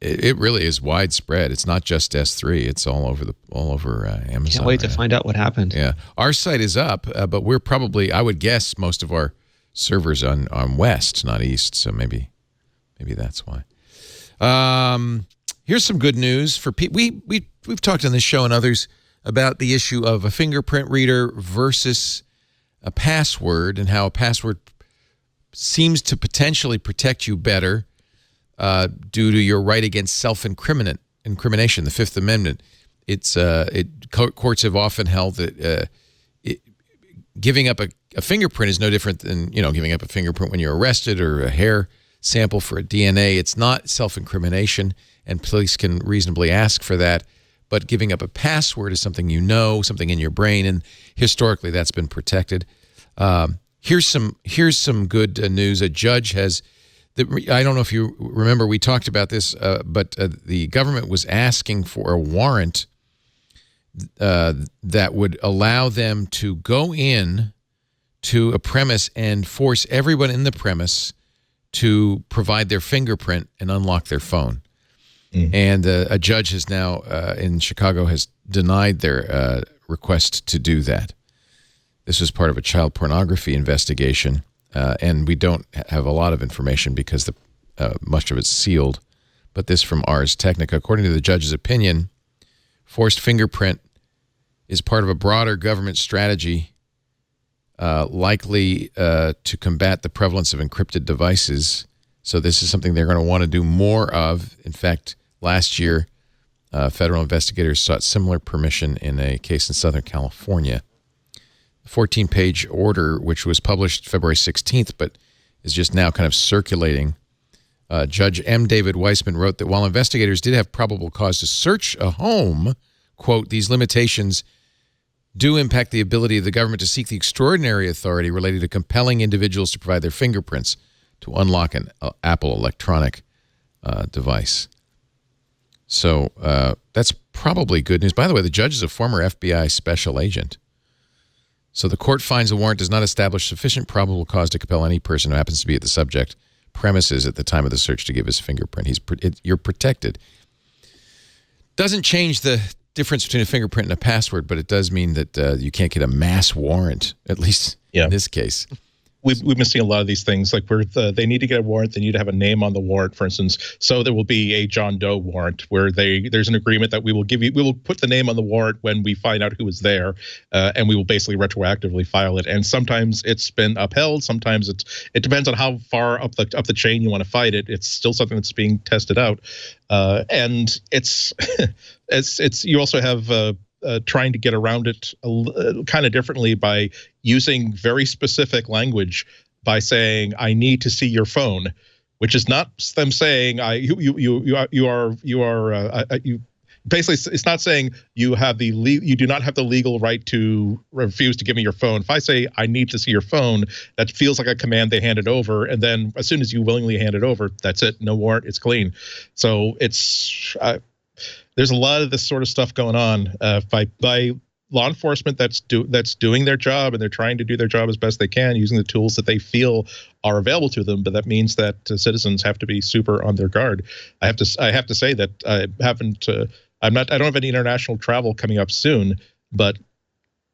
It really is widespread. It's not just S3. It's all over Amazon. Can't wait to find out what happened. Yeah, our site is up, but we're probably, I would guess, most of our servers on West, not East. So maybe that's why. Here's some good news for people. We've talked on this show and others about the issue of a fingerprint reader versus a password, and how a password seems to potentially protect you better due to your right against self-incrimination, the Fifth Amendment. Courts have often held that giving up a fingerprint is no different than giving up a fingerprint when you're arrested, or a hair sample for a DNA. It's not self-incrimination, and police can reasonably ask for that. But giving up a password is something something in your brain, and historically that's been protected. Here's some good news. A judge has, I don't know if you remember, we talked about this, but the government was asking for a warrant that would allow them to go in to a premise and force everyone in the premise to provide their fingerprint and unlock their phone. And a judge has now in Chicago has denied their request to do that. This was part of a child pornography investigation, and we don't have a lot of information because much of it's sealed. But this from Ars Technica. According to the judge's opinion, forced fingerprint is part of a broader government strategy likely to combat the prevalence of encrypted devices. So this is something they're going to want to do more of. In fact, last year, federal investigators sought similar permission in a case in Southern California. The 14-page order, which was published February 16th, but is just now kind of circulating, Judge M. David Weissman wrote that while investigators did have probable cause to search a home, quote, these limitations do impact the ability of the government to seek the extraordinary authority related to compelling individuals to provide their fingerprints to unlock an Apple electronic device. So that's probably good news. By the way, the judge is a former FBI special agent. So the court finds a warrant does not establish sufficient probable cause to compel any person who happens to be at the subject premises at the time of the search to give his fingerprint. You're protected. Doesn't change the difference between a fingerprint and a password, but it does mean that you can't get a mass warrant, at least in this case. We've been seeing a lot of these things, like where they need to get a warrant, they need to have a name on the warrant, for instance. So there will be a John Doe warrant where there's an agreement that we will put the name on the warrant when we find out who was there, and we will basically retroactively file it. And sometimes it's been upheld, sometimes it depends on how far up the chain you want to fight it. It's still something that's being tested out, and it's you also have. Trying to get around it kind of differently by using very specific language by saying, "I need to see your phone," which is not them saying, you basically, it's not saying you do not have the legal right to refuse to give me your phone. If I say I need to see your phone, that feels like a command they handed over, and then as soon as you willingly hand it over, that's it, no warrant, it's clean. So it's. There's a lot of this sort of stuff going on by law enforcement that's doing their job, and they're trying to do their job as best they can using the tools that they feel are available to them. But that means that citizens have to be super on their guard. I have to say that I don't have any international travel coming up soon, but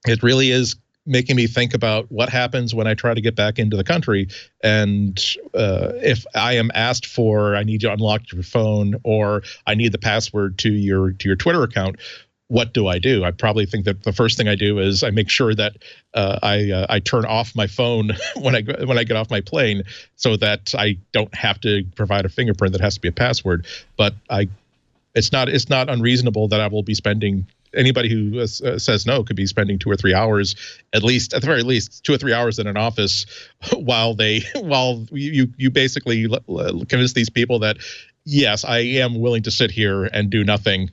it really is making me think about what happens when I try to get back into the country. And if I am asked for, I need you to unlock your phone, or I need the password to your Twitter account, what do I do? I probably think that the first thing I do is I make sure that I turn off my phone when I get off my plane, so that I don't have to provide a fingerprint that has to be a password. But it's not unreasonable that I will be spending. Anybody who says no could be spending 2 or 3 hours, at the very least 2 or 3 hours in an office while you basically convince these people that, yes, I am willing to sit here and do nothing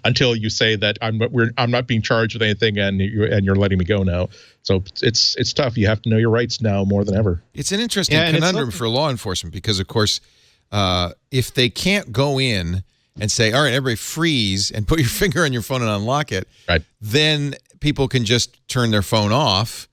until you say that I'm not being charged with anything and you're letting me go now. So it's tough. You have to know your rights now more than ever. It's an interesting conundrum for law enforcement because, of course, if they can't go in and say, all right, everybody freeze and put your finger on your phone and unlock it, right, then people can just turn their phone off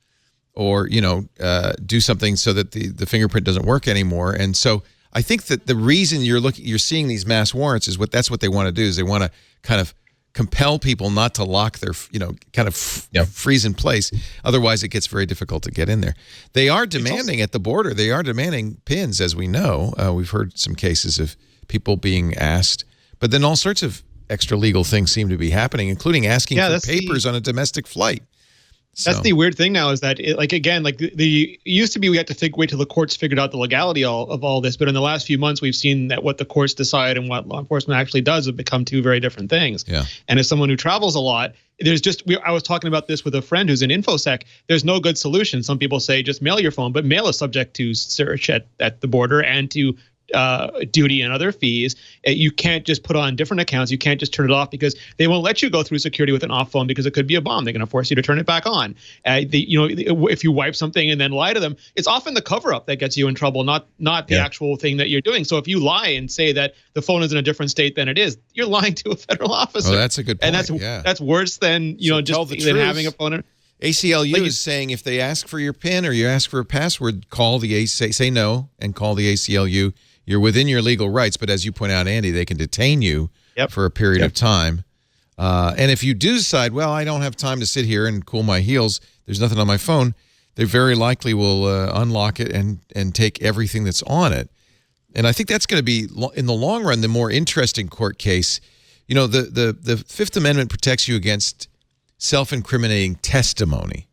or, do something so that the fingerprint doesn't work anymore. And so I think that the reason you're seeing these mass warrants is that's what they want to do, is they want to kind of compel people not to lock their, freeze in place. Otherwise, it gets very difficult to get in there. They are demanding at the border, they are demanding pins, as we know. We've heard some cases of people being asked. But then all sorts of extra legal things seem to be happening, including asking for papers on a domestic flight. So. That's the weird thing now is that, it used to be we had to wait till the courts figured out the legality of all this. But in the last few months, we've seen that what the courts decide and what law enforcement actually does have become two very different things. Yeah. And as someone who travels a lot, I was talking about this with a friend who's in InfoSec. There's no good solution. Some people say just mail your phone, but mail is subject to search at the border and to duty and other fees. You can't just put on different accounts. You can't just turn it off because they won't let you go through security with an off phone because it could be a bomb. They're going to force you to turn it back on. If you wipe something and then lie to them, it's often the cover up that gets you in trouble, not the actual thing that you're doing. So if you lie and say that the phone is in a different state than it is, you're lying to a federal officer. Oh, that's a good point. And that's worse than than having a phone. ACLU is saying if they ask for your PIN or you ask for a password, call the say no and call the ACLU. You're within your legal rights, but as you point out, Andy, they can detain you for a period of time. And if you do decide, well, I don't have time to sit here and cool my heels, there's nothing on my phone, they very likely will unlock it and take everything that's on it. And I think that's going to be, in the long run, the more interesting court case. The Fifth Amendment protects you against self-incriminating testimony.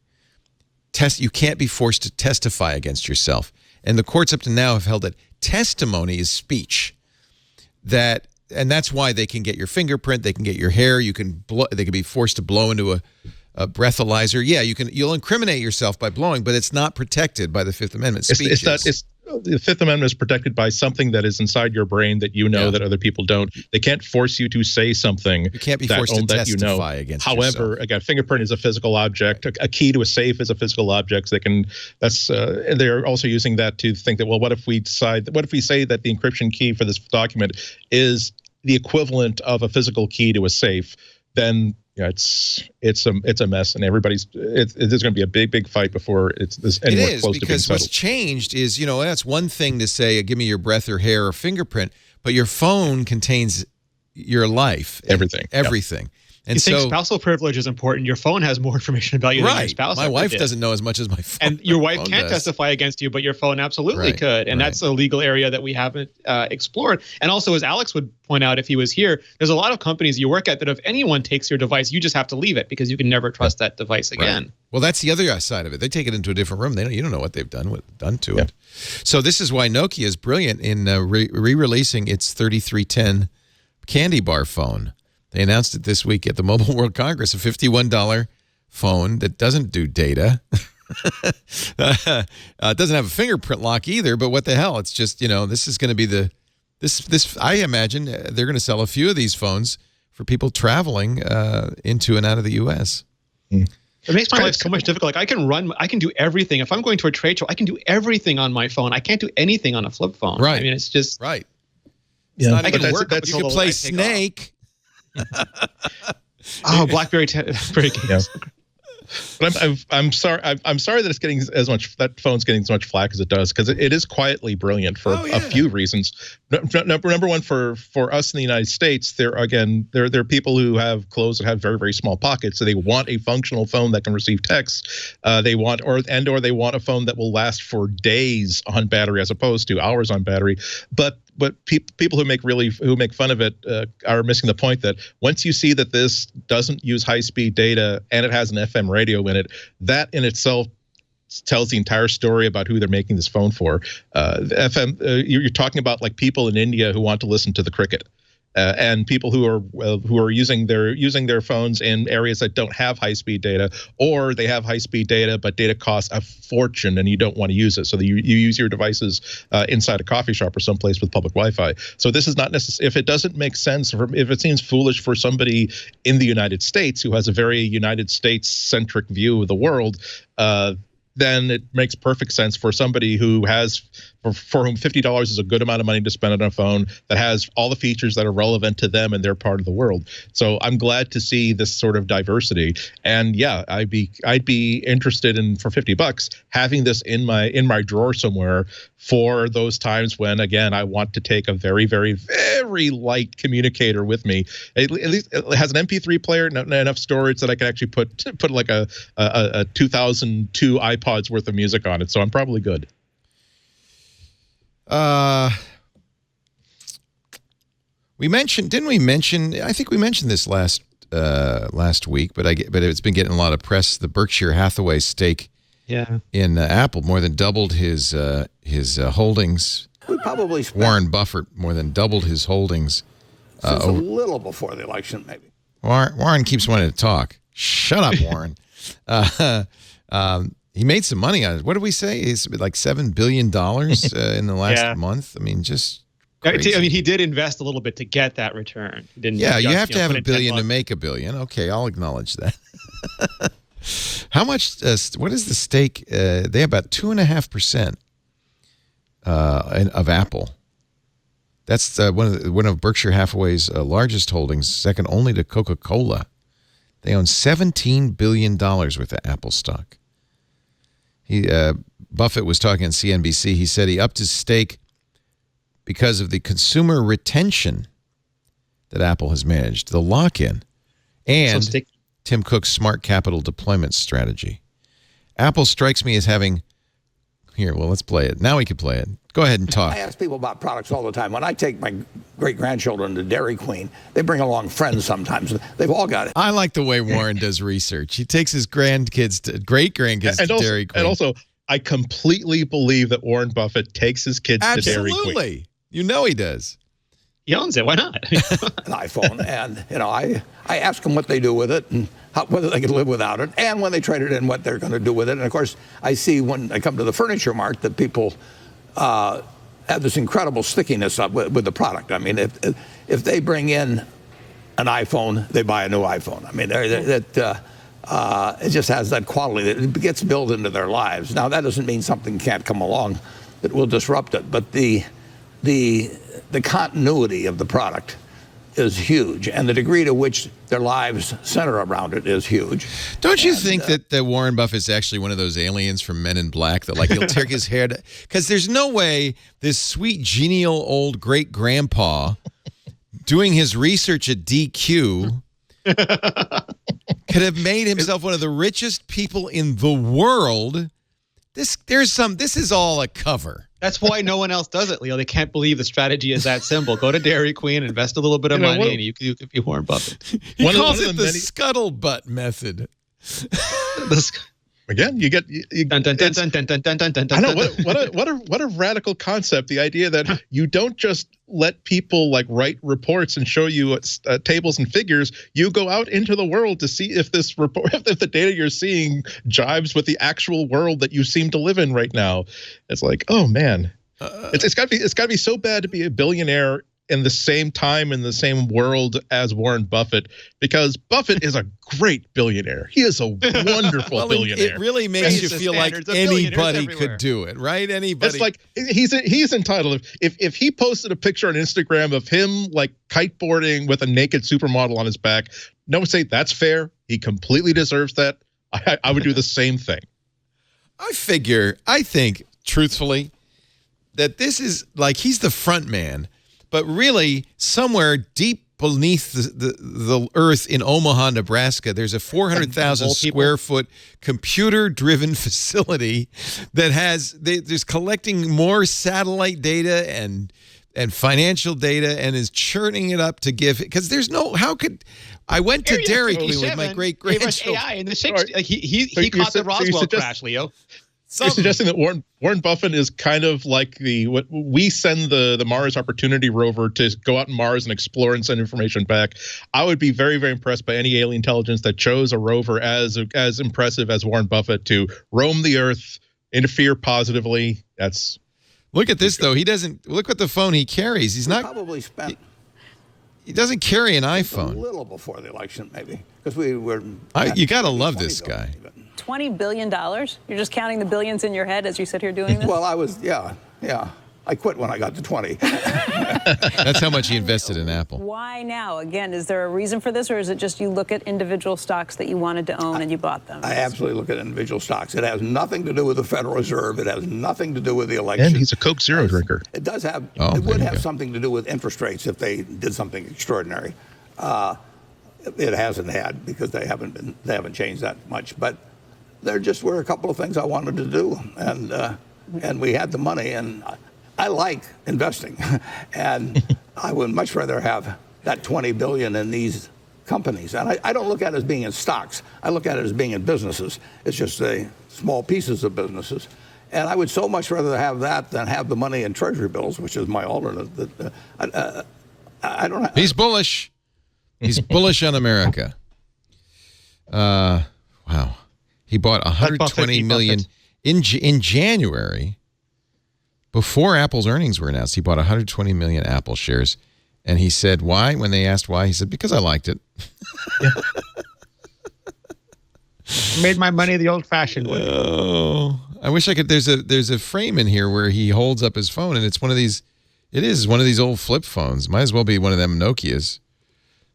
You can't be forced to testify against yourself. And the courts up to now have held that testimony is speech. And that's why they can get your fingerprint, they can get your hair, they can be forced to blow into a breathalyzer. Yeah, you'll incriminate yourself by blowing, but it's not protected by the Fifth Amendment. The Fifth Amendment is protected by something that is inside your brain that that other people don't. They can't force you to say something. You can't be forced to testify against yourself. However, again, fingerprint is a physical object. A key to a safe is a physical object. So and they're also using that to think that, well, what if we say that the encryption key for this document is the equivalent of a physical key to a safe? Then Yeah, it's a mess, and there's going to be a big fight before it's anywhere close to being because settled. what's changed is, that's one thing to say, give me your breath or hair or fingerprint, but your phone contains your life, everything. And you so, think spousal privilege is important? Your phone has more information about you than your spouse. My wife doesn't know as much as my phone. And your wife can't does. testify against you, but your phone absolutely could. And that's a legal area that we haven't explored. And also, as Alex would point out if he was here, there's a lot of companies you work at that if anyone takes your device, you just have to leave it because you can never trust that device again. Well, that's the other side of it. They take it into a different room. You don't know what they've done to it. So this is why Nokia is brilliant in re-releasing its 3310 candy bar phone. They announced it this week at the Mobile World Congress, a $51 phone that doesn't do data. It doesn't have a fingerprint lock either, but what the hell? It's just, this is going to be this. I imagine they're going to sell a few of these phones for people traveling into and out of the U.S. It makes my life so much difficult. Like I can do everything. If I'm going to a trade show, I can do everything on my phone. I can't do anything on a flip phone. Right. I mean, it's just right. It's not I even can work. You can play Snake. BlackBerry games. But I'm sorry that it's getting that phone's getting as much flack as it does, because it is quietly brilliant for a few reasons. Number one, for us in the United States, there are people who have clothes that have very, very small pockets, so they want a functional phone that can receive text. They want or they want a phone that will last for days on battery as opposed to hours on battery. But people who make fun of it are missing the point that once you see that this doesn't use high-speed data and it has an FM radio in it, that in itself tells the entire story about who they're making this phone for. FM, you're talking about like people in India who want to listen to the cricket. And people who are using their phones in areas that don't have high-speed data, or they have high-speed data but data costs a fortune and you don't want to use it, so that you use your devices inside a coffee shop or someplace with public Wi-Fi. So this is not necessary. If it doesn't make sense, if it seems foolish for somebody in the United States who has a very United States-centric view of the world, then it makes perfect sense for somebody who for whom $50 is a good amount of money to spend on a phone that has all the features that are relevant to them and their part of the world. So I'm glad to see this sort of diversity. And yeah, I'd be interested in, for $50, having this in my drawer somewhere for those times when, again, I want to take a very, very, very light communicator with me. At least it has an MP3 player, enough storage that I can actually put like a 2002 iPod's worth of music on it. So I'm probably good. Didn't we mention? I think we mentioned this last week, but it's been getting a lot of press. The Berkshire Hathaway stake, in Apple more than doubled his holdings. We probably Warren Buffett more than doubled his holdings. Since a little before the election, maybe. Warren keeps wanting to talk. Shut up, Warren. He made some money on it. What did we say? It's like $7 billion in the last month. I mean, just crazy. I mean, he did invest a little bit to get that return. He didn't you have to have put a in billion 10 to make a billion. Okay, I'll acknowledge that. How much? What is the stake? They have about 2.5% of Apple. That's one of Berkshire Hathaway's largest holdings, second only to Coca-Cola. They own $17 billion worth of Apple stock. Buffett was talking on CNBC. He said he upped his stake because of the consumer retention that Apple has managed, the lock-in, and Tim Cook's smart capital deployment strategy. Apple strikes me as having... Here, well, let's play it. Now we can play it. Go ahead and talk. I ask people about products all the time. When I take my great-grandchildren to Dairy Queen, they bring along friends sometimes. They've all got it. I like the way Warren does research. He takes his great-grandkids to Dairy Queen. And also, I completely believe that Warren Buffett takes his kids to Dairy Queen. Absolutely. You know he does. He owns it. Why not? An iPhone. And, I ask them what they do with it and whether they can live without it. And when they trade it in, what they're going to do with it. And, of course, I see when I come to the furniture mart that people have this incredible stickiness with the product. I mean, if they bring in an iPhone, they buy a new iPhone. I mean, it just has that quality. It gets built into their lives. Now, that doesn't mean something can't come along that will disrupt it. But the continuity of the product is huge, and the degree to which their lives center around it is huge. Don't you think that Warren Buffett's actually one of those aliens from Men in Black that, like, he'll take his hair? Because there's no way this sweet, genial old great-grandpa doing his research at DQ could have made himself one of the richest people in the world. This is all a cover. That's why no one else does it, Leo. They can't believe the strategy is that simple. Go to Dairy Queen, invest a little bit of money, and you could be Warren Buffett. He calls it the Scuttlebutt method. Again, you get. I know what a radical concept. The idea that you don't just let people like write reports and show you tables and figures. You go out into the world to see if this report, if the data you're seeing jives with the actual world that you seem to live in right now. It's like, oh man, it's got to be so bad to be a billionaire in the same time in the same world as Warren Buffett, because Buffett is a great billionaire. He is a wonderful billionaire. It really makes you feel like anybody could do it, right? Anybody. It's like he's entitled. If he posted a picture on Instagram of him like kiteboarding with a naked supermodel on his back, no one would say that's fair. He completely deserves that. I would do the same thing. I think, truthfully, that this is like he's the front man. But really, somewhere deep beneath the earth in Omaha, Nebraska, there's a 400,000 square foot computer-driven facility that there's collecting more satellite data and financial data and is churning it up to give. Because there's no, how could I went to Dairy Queen with my great-grandchildren. AI in the 60s. He caught the Roswell crash, Leo. You're suggesting that Warren Buffett is kind of like what we send the Mars Opportunity rover to go out on Mars and explore and send information back. I would be very, very impressed by any alien intelligence that chose a rover as impressive as Warren Buffett to roam the Earth, interfere positively. Look at this though. He doesn't look at the phone he carries. He's not probably spent. He doesn't carry an iPhone. A little before the election, maybe, because we were. You got to love this guy. $20 billion? You're just counting the billions in your head as you sit here doing this? Well, I was, yeah. I quit when I got to 20. That's how much he invested in Apple. Why now? Again, is there a reason for this, or is it just you look at individual stocks that you wanted to own and you bought them? I absolutely look at individual stocks. It has nothing to do with the Federal Reserve. It has nothing to do with the election. And he's a Coke Zero drinker. It does have. It would have something to do with interest rates if they did something extraordinary. It hasn't had, because they haven't changed that much. But there just were a couple of things I wanted to do, and we had the money, and I like investing, and I would much rather have that $20 billion in these companies. And I don't look at it as being in stocks. I look at it as being in businesses. It's just small pieces of businesses. And I would so much rather have that than have the money in Treasury bills, which is my alternate. I don't have. He's bullish. He's bullish on America. Wow. He bought 120 million in January. Before Apple's earnings were announced, he bought 120 million Apple shares. And he said, why? When they asked why, he said, because I liked it. Made my money the old-fashioned way. Oh, I wish I could. There's a frame in here where he holds up his phone, and it's one of these. It is one of these old flip phones. Might as well be one of them Nokias.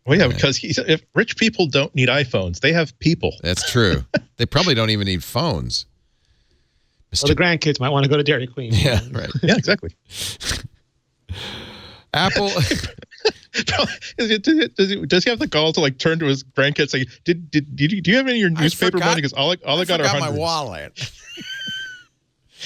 Well, yeah, because if rich people don't need iPhones, they have people. That's true. They probably don't even need phones. Well, the grandkids might want to go to Dairy Queen. Yeah, right. Yeah, exactly. Apple. Does he have the gall to like turn to his grandkids and say, "Do you have any of your newspaper money? Because all I got are my wallet."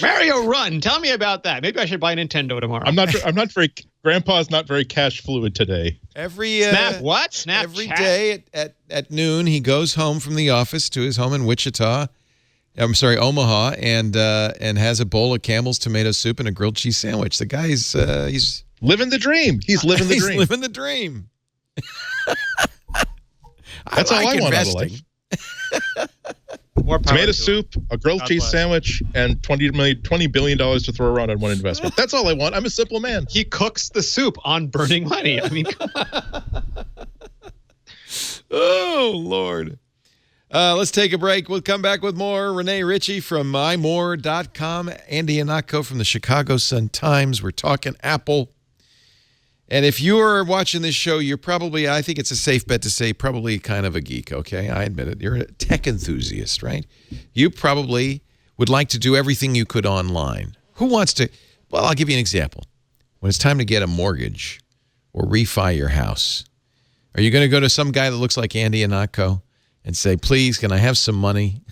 Mario Run. Tell me about that. Maybe I should buy a Nintendo tomorrow. I'm not very. Grandpa's not very cash fluid today. Every Snapchat. Every day at noon, he goes home from the office to his home in Wichita. I'm sorry, Omaha, and has a bowl of Campbell's tomato soup and a grilled cheese sandwich. The guy's he's living the dream. He's living the dream. He's living the dream. That's all I want out of life. More tomato soup, a grilled cheese sandwich, and $20 billion to throw around on one investment. That's all I want. I'm a simple man. He cooks the soup on burning money. I mean, come on. Oh, Lord. Let's take a break. We'll come back with more. Rene Ritchie from imore.com. Andy Ihnatko from the Chicago Sun-Times. We're talking Apple. And if you're watching this show, you're probably, I think it's a safe bet to say, probably kind of a geek, okay? I admit it. You're a tech enthusiast, right? You probably would like to do everything you could online. Who wants to? Well, I'll give you an example. When it's time to get a mortgage or refi your house, are you going to go to some guy that looks like Andy Anatko and say, please, can I have some money?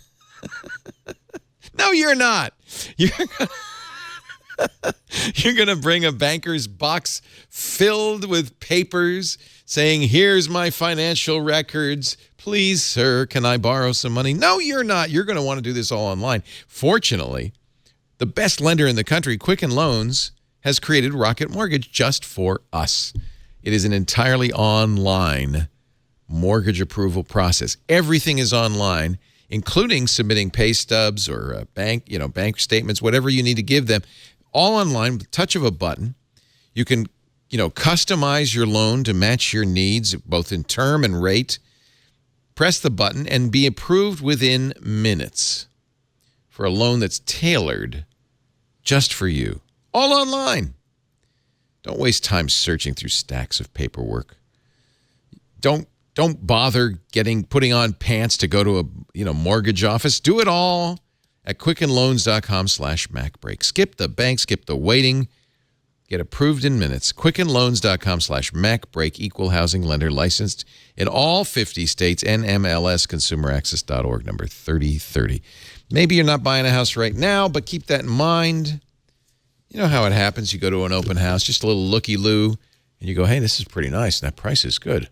No, you're not. You're going to bring a banker's box filled with papers saying, here's my financial records. Please, sir, can I borrow some money? No, you're not. You're going to want to do this all online. Fortunately, the best lender in the country, Quicken Loans, has created Rocket Mortgage just for us. It is an entirely online mortgage approval process. Everything is online, including submitting pay stubs or bank statements, whatever you need to give them. All online with the touch of a button. You can, customize your loan to match your needs, both in term and rate. Press the button and be approved within minutes for a loan that's tailored just for you. All online. Don't waste time searching through stacks of paperwork. Don't bother putting on pants to go to a mortgage office. Do it all at quickenloans.com/MacBreak. Skip the bank, skip the waiting. Get approved in minutes. quickenloans.com/MacBreak. Equal housing lender, licensed in all 50 states. NMLS-consumeraccess.org, number 3030. Maybe you're not buying a house right now, but keep that in mind. You know how it happens. You go to an open house, just a little looky-loo, and you go, hey, this is pretty nice, and that price is good.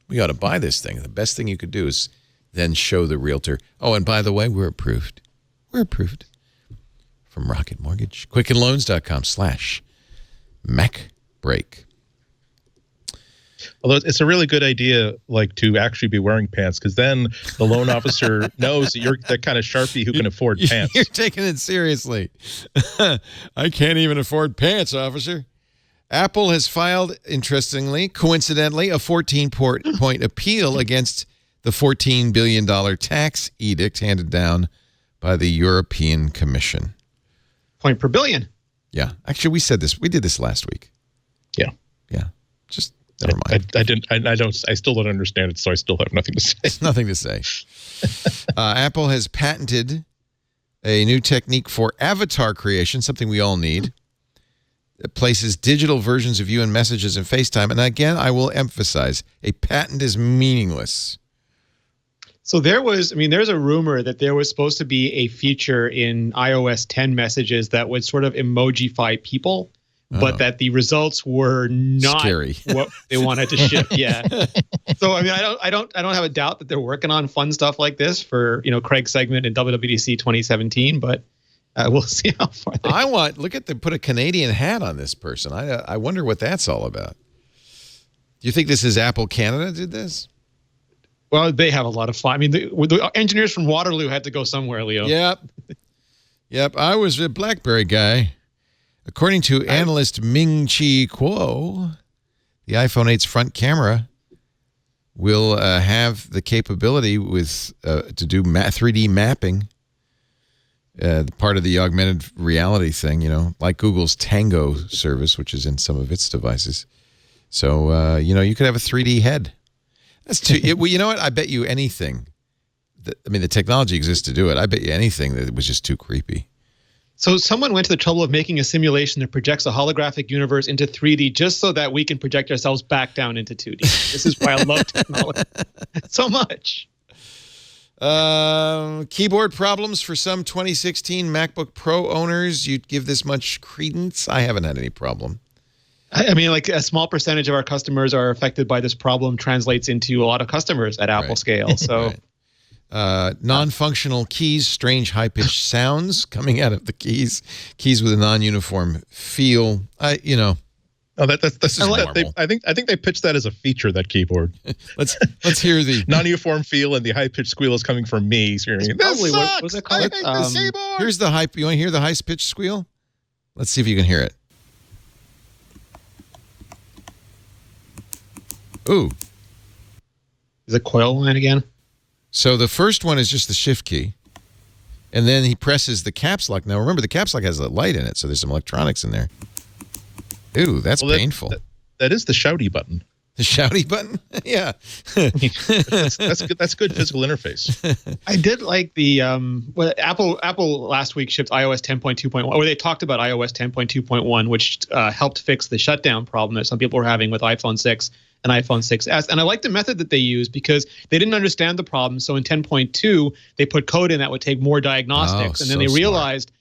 We ought to buy this thing. The best thing you could do is then show the realtor, oh, and by the way, we're approved. We're approved from Rocket Mortgage. quickenloans.com/MacBreak. Although it's a really good idea, to actually be wearing pants, because then the loan officer knows that you're that kind of Sharpie who can afford pants. You're taking it seriously. I can't even afford pants, officer. Apple has filed, coincidentally, a 14-point appeal against the $14 billion tax edict handed down by the European Commission. Point per billion. Yeah. Actually, we did this last week. Yeah. Yeah. Just never mind. I still don't understand it, so I still have nothing to say. Nothing to say. Apple has patented a new technique for avatar creation, something we all need. It places digital versions of you in messages and FaceTime. And again, I will emphasize, a patent is meaningless. So there's a rumor that there was supposed to be a feature in iOS 10 messages that would sort of emojify people, but that the results were not scary. What they wanted to ship. Yeah. So I don't have a doubt that they're working on fun stuff like this for Craig's segment in WWDC 2017, but we'll see how far they put a Canadian hat on this person. I wonder what that's all about. Do you think this is Apple Canada did this? Well, they have a lot of fun. The engineers from Waterloo had to go somewhere, Leo. Yep. I was a BlackBerry guy. According to analyst Ming-Chi Kuo, the iPhone 8's front camera will have the capability to do 3D mapping, part of the augmented reality thing, like Google's Tango service, which is in some of its devices. So, you could have a 3D head. That's too. You know what? I bet you anything. The technology exists to do it. I bet you anything that it was just too creepy. So someone went to the trouble of making a simulation that projects a holographic universe into 3D just so that we can project ourselves back down into 2D. This is why I love technology so much. Keyboard problems for some 2016 MacBook Pro owners. You'd give this much credence? I haven't had any problem. A small percentage of our customers are affected by this problem translates into a lot of customers at Apple scale. So, non-functional keys, strange high-pitched sounds coming out of the keys with a non-uniform feel. Oh, that's normal. I think they pitched that as a feature, that keyboard. Let's hear the non-uniform feel, and the high-pitched squeal is coming from me. This sucks. What's it called? I hate this keyboard. Here's the hype. You want to hear the high-pitched squeal? Let's see if you can hear it. Ooh. Is it coil line again? So the first one is just the shift key. And then he presses the caps lock. Now, remember, the caps lock has a light in it, so there's some electronics in there. Ooh, that's painful. is the shouty button. The shouty button? Yeah. That's good physical interface. I did like the Apple last week shipped iOS 10.2.1, or they talked about iOS 10.2.1, which helped fix the shutdown problem that some people were having with iPhone 6 and iPhone 6s. And I like the method that they used because they didn't understand the problem. So in 10.2, they put code in that would take more diagnostics. And then they realized,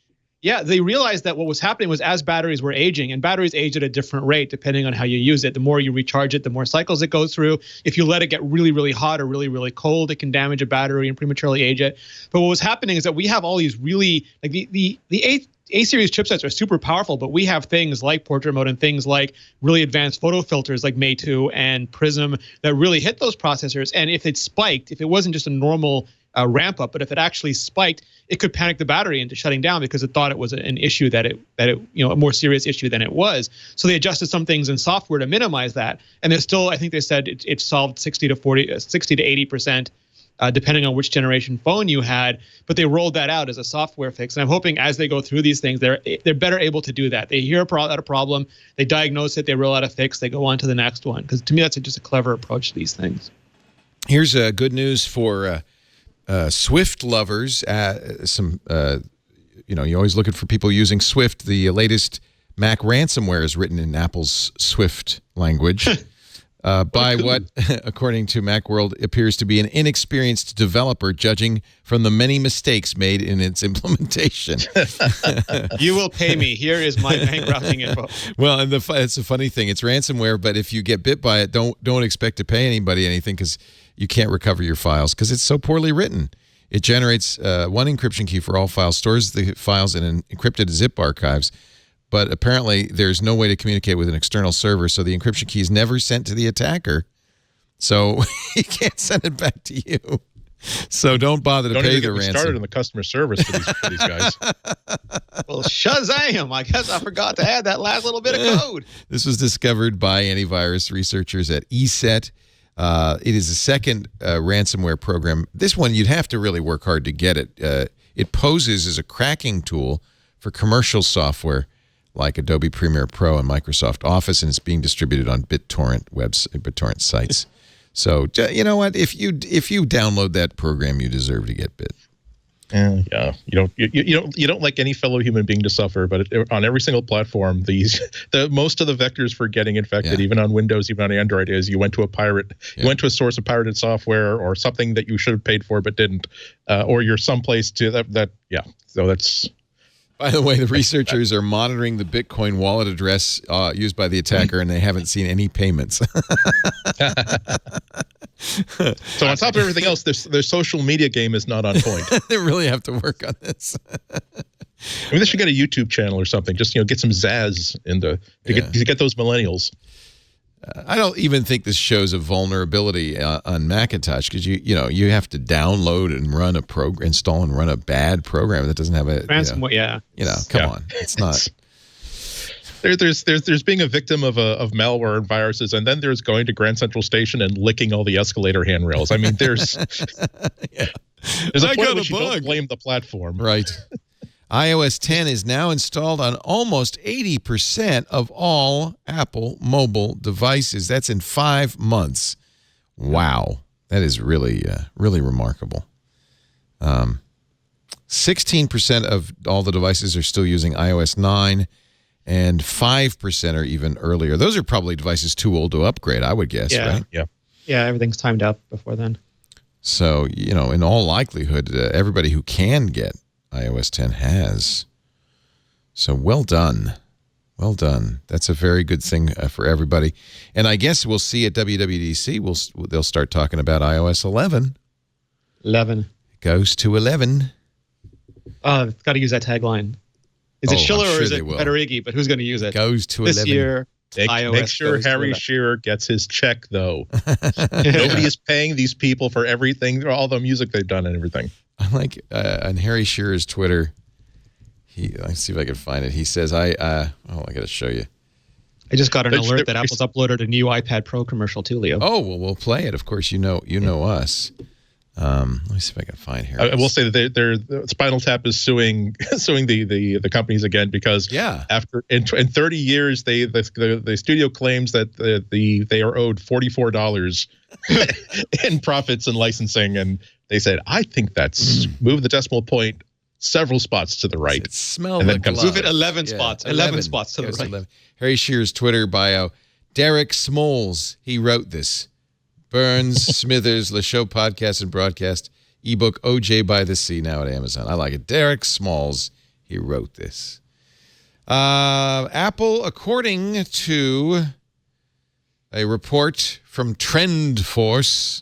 that what was happening was as batteries were aging, and batteries age at a different rate depending on how you use it. The more you recharge it, the more cycles it goes through. If you let it get really, really hot or really, really cold, it can damage a battery and prematurely age it. But what was happening is that we have all these really, like the A-series chipsets are super powerful, but we have things like portrait mode and things like really advanced photo filters like May 2 and Prism that really hit those processors. And if it spiked, if it wasn't just a normal ramp up, but if it actually spiked, it could panic the battery into shutting down because it thought it was an issue that it a more serious issue than it was. So they adjusted some things in software to minimize that. And there's still, I think they said it solved 60 to 80%. Depending on which generation phone you had, but they rolled that out as a software fix. And I'm hoping as they go through these things, they're better able to do that. They hear about a problem, they diagnose it, they roll out a fix, they go on to the next one. Because to me, that's just a clever approach to these things. Here's good news for Swift lovers. You're always looking for people using Swift. The latest Mac ransomware is written in Apple's Swift language. By what, according to Macworld, appears to be an inexperienced developer, judging from the many mistakes made in its implementation. You will pay me. Here is my bank routing info. Well, and it's a funny thing. It's ransomware, but if you get bit by it, don't expect to pay anybody anything because you can't recover your files because it's so poorly written. It generates one encryption key for all files, stores the files in an encrypted zip archives. But apparently, there's no way to communicate with an external server, so the encryption key is never sent to the attacker. So he can't send it back to you. So don't bother to pay the ransom. Started in the customer service for these guys. Well, Shazam! I guess I forgot to add that last little bit of code. This was discovered by antivirus researchers at ESET. It is the second ransomware program. This one, you'd have to really work hard to get it. It poses as a cracking tool for commercial software like Adobe Premiere Pro and Microsoft Office, and it's being distributed on BitTorrent sites. So you know what? If you download that program, you deserve to get bit. Yeah, you don't like any fellow human being to suffer, but on every single platform, most of the vectors for getting infected, even on Windows, even on Android, is you went to a pirate, you went to a source of pirated software or something that you should have paid for but didn't, or you're someplace to that. So that's. By the way, the researchers are monitoring the Bitcoin wallet address used by the attacker, and they haven't seen any payments. So on top of everything else, their social media game is not on point. They really have to work on this. I mean, they should get a YouTube channel or something. Just get some zazz to get those millennials. I don't even think this shows a vulnerability on Macintosh because you have to download and run install and run a bad program that doesn't have a ransomware. Come on, it's not. There's being a victim of malware and viruses, and then there's going to Grand Central Station and licking all the escalator handrails. I mean, there's a point at which you don't blame the platform, right? iOS 10 is now installed on almost 80% of all Apple mobile devices. That's in 5 months. Wow. That is really, really remarkable. 16% of all the devices are still using iOS 9, and 5% are even earlier. Those are probably devices too old to upgrade, I would guess, right? Yeah, everything's timed out before then. So, in all likelihood, everybody who can get iOS 10 has. So well done. Well done. That's a very good thing for everybody. And I guess we'll see at WWDC, they'll start talking about iOS 11. 11. It goes to 11. It's got to use that tagline. Is it Schiller or is it Federighi? But who's going to use it? Goes to this 11. Year. Make sure Harry Shearer gets his check, though. Nobody is paying these people for everything, all the music they've done and everything. I like on Harry Shearer's Twitter. Let's see if I can find it. He says, I got to show you. I just got an alert that Apple's uploaded a new iPad Pro commercial too, Leo. Oh, well, we'll play it. Of course, you know us. Let me see if I can find here. I will say that the Spinal Tap is suing the companies again because after in 30 years the studio claims that they are owed $44 in profits and licensing, and they said I think that's move the decimal point several spots to the right. Smell and the then comes Move it 11 spots. 11 spots to the right. 11. Harry Shearer's Twitter bio. Derek Smoles, he wrote this. Burns, Smithers, Le Show Podcast and Broadcast, ebook OJ by the Sea, now at Amazon. I like it. Derek Smalls, he wrote this. Apple, according to a report from TrendForce,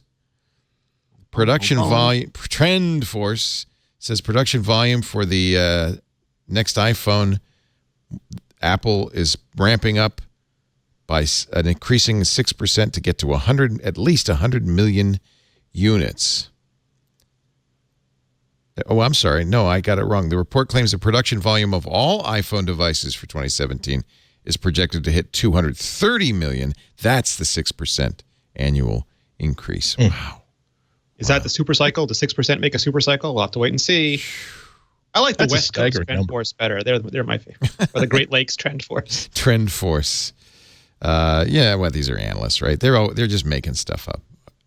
TrendForce says production volume for the next iPhone, Apple is ramping up by an increasing 6% to get to at least 100 million units. Oh, I'm sorry. No, I got it wrong. The report claims the production volume of all iPhone devices for 2017 is projected to hit 230 million. That's the 6% annual increase. Wow. Is that the super cycle? Does 6% make a super cycle? We'll have to wait and see. I like the West Coast TrendForce better. They're my favorite. Or the Great Lakes TrendForce. TrendForce. Well, these are analysts, right? They're just making stuff up.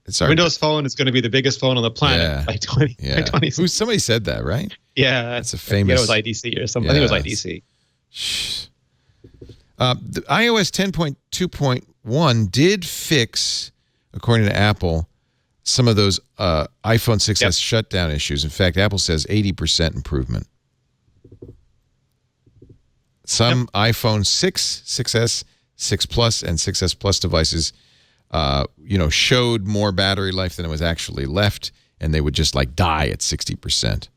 It's Windows Phone is going to be the biggest phone on the planet by 20. Somebody said that, right? Yeah, that's a famous. It was IDC or something. I think it was IDC. The iOS 10.2.1 did fix, according to Apple, some of those iPhone 6S shutdown issues. In fact, Apple says 80% improvement. Some iPhone 6, 6S, 6 Plus, and 6S Plus devices, showed more battery life than it was actually left, and they would just die at 60%.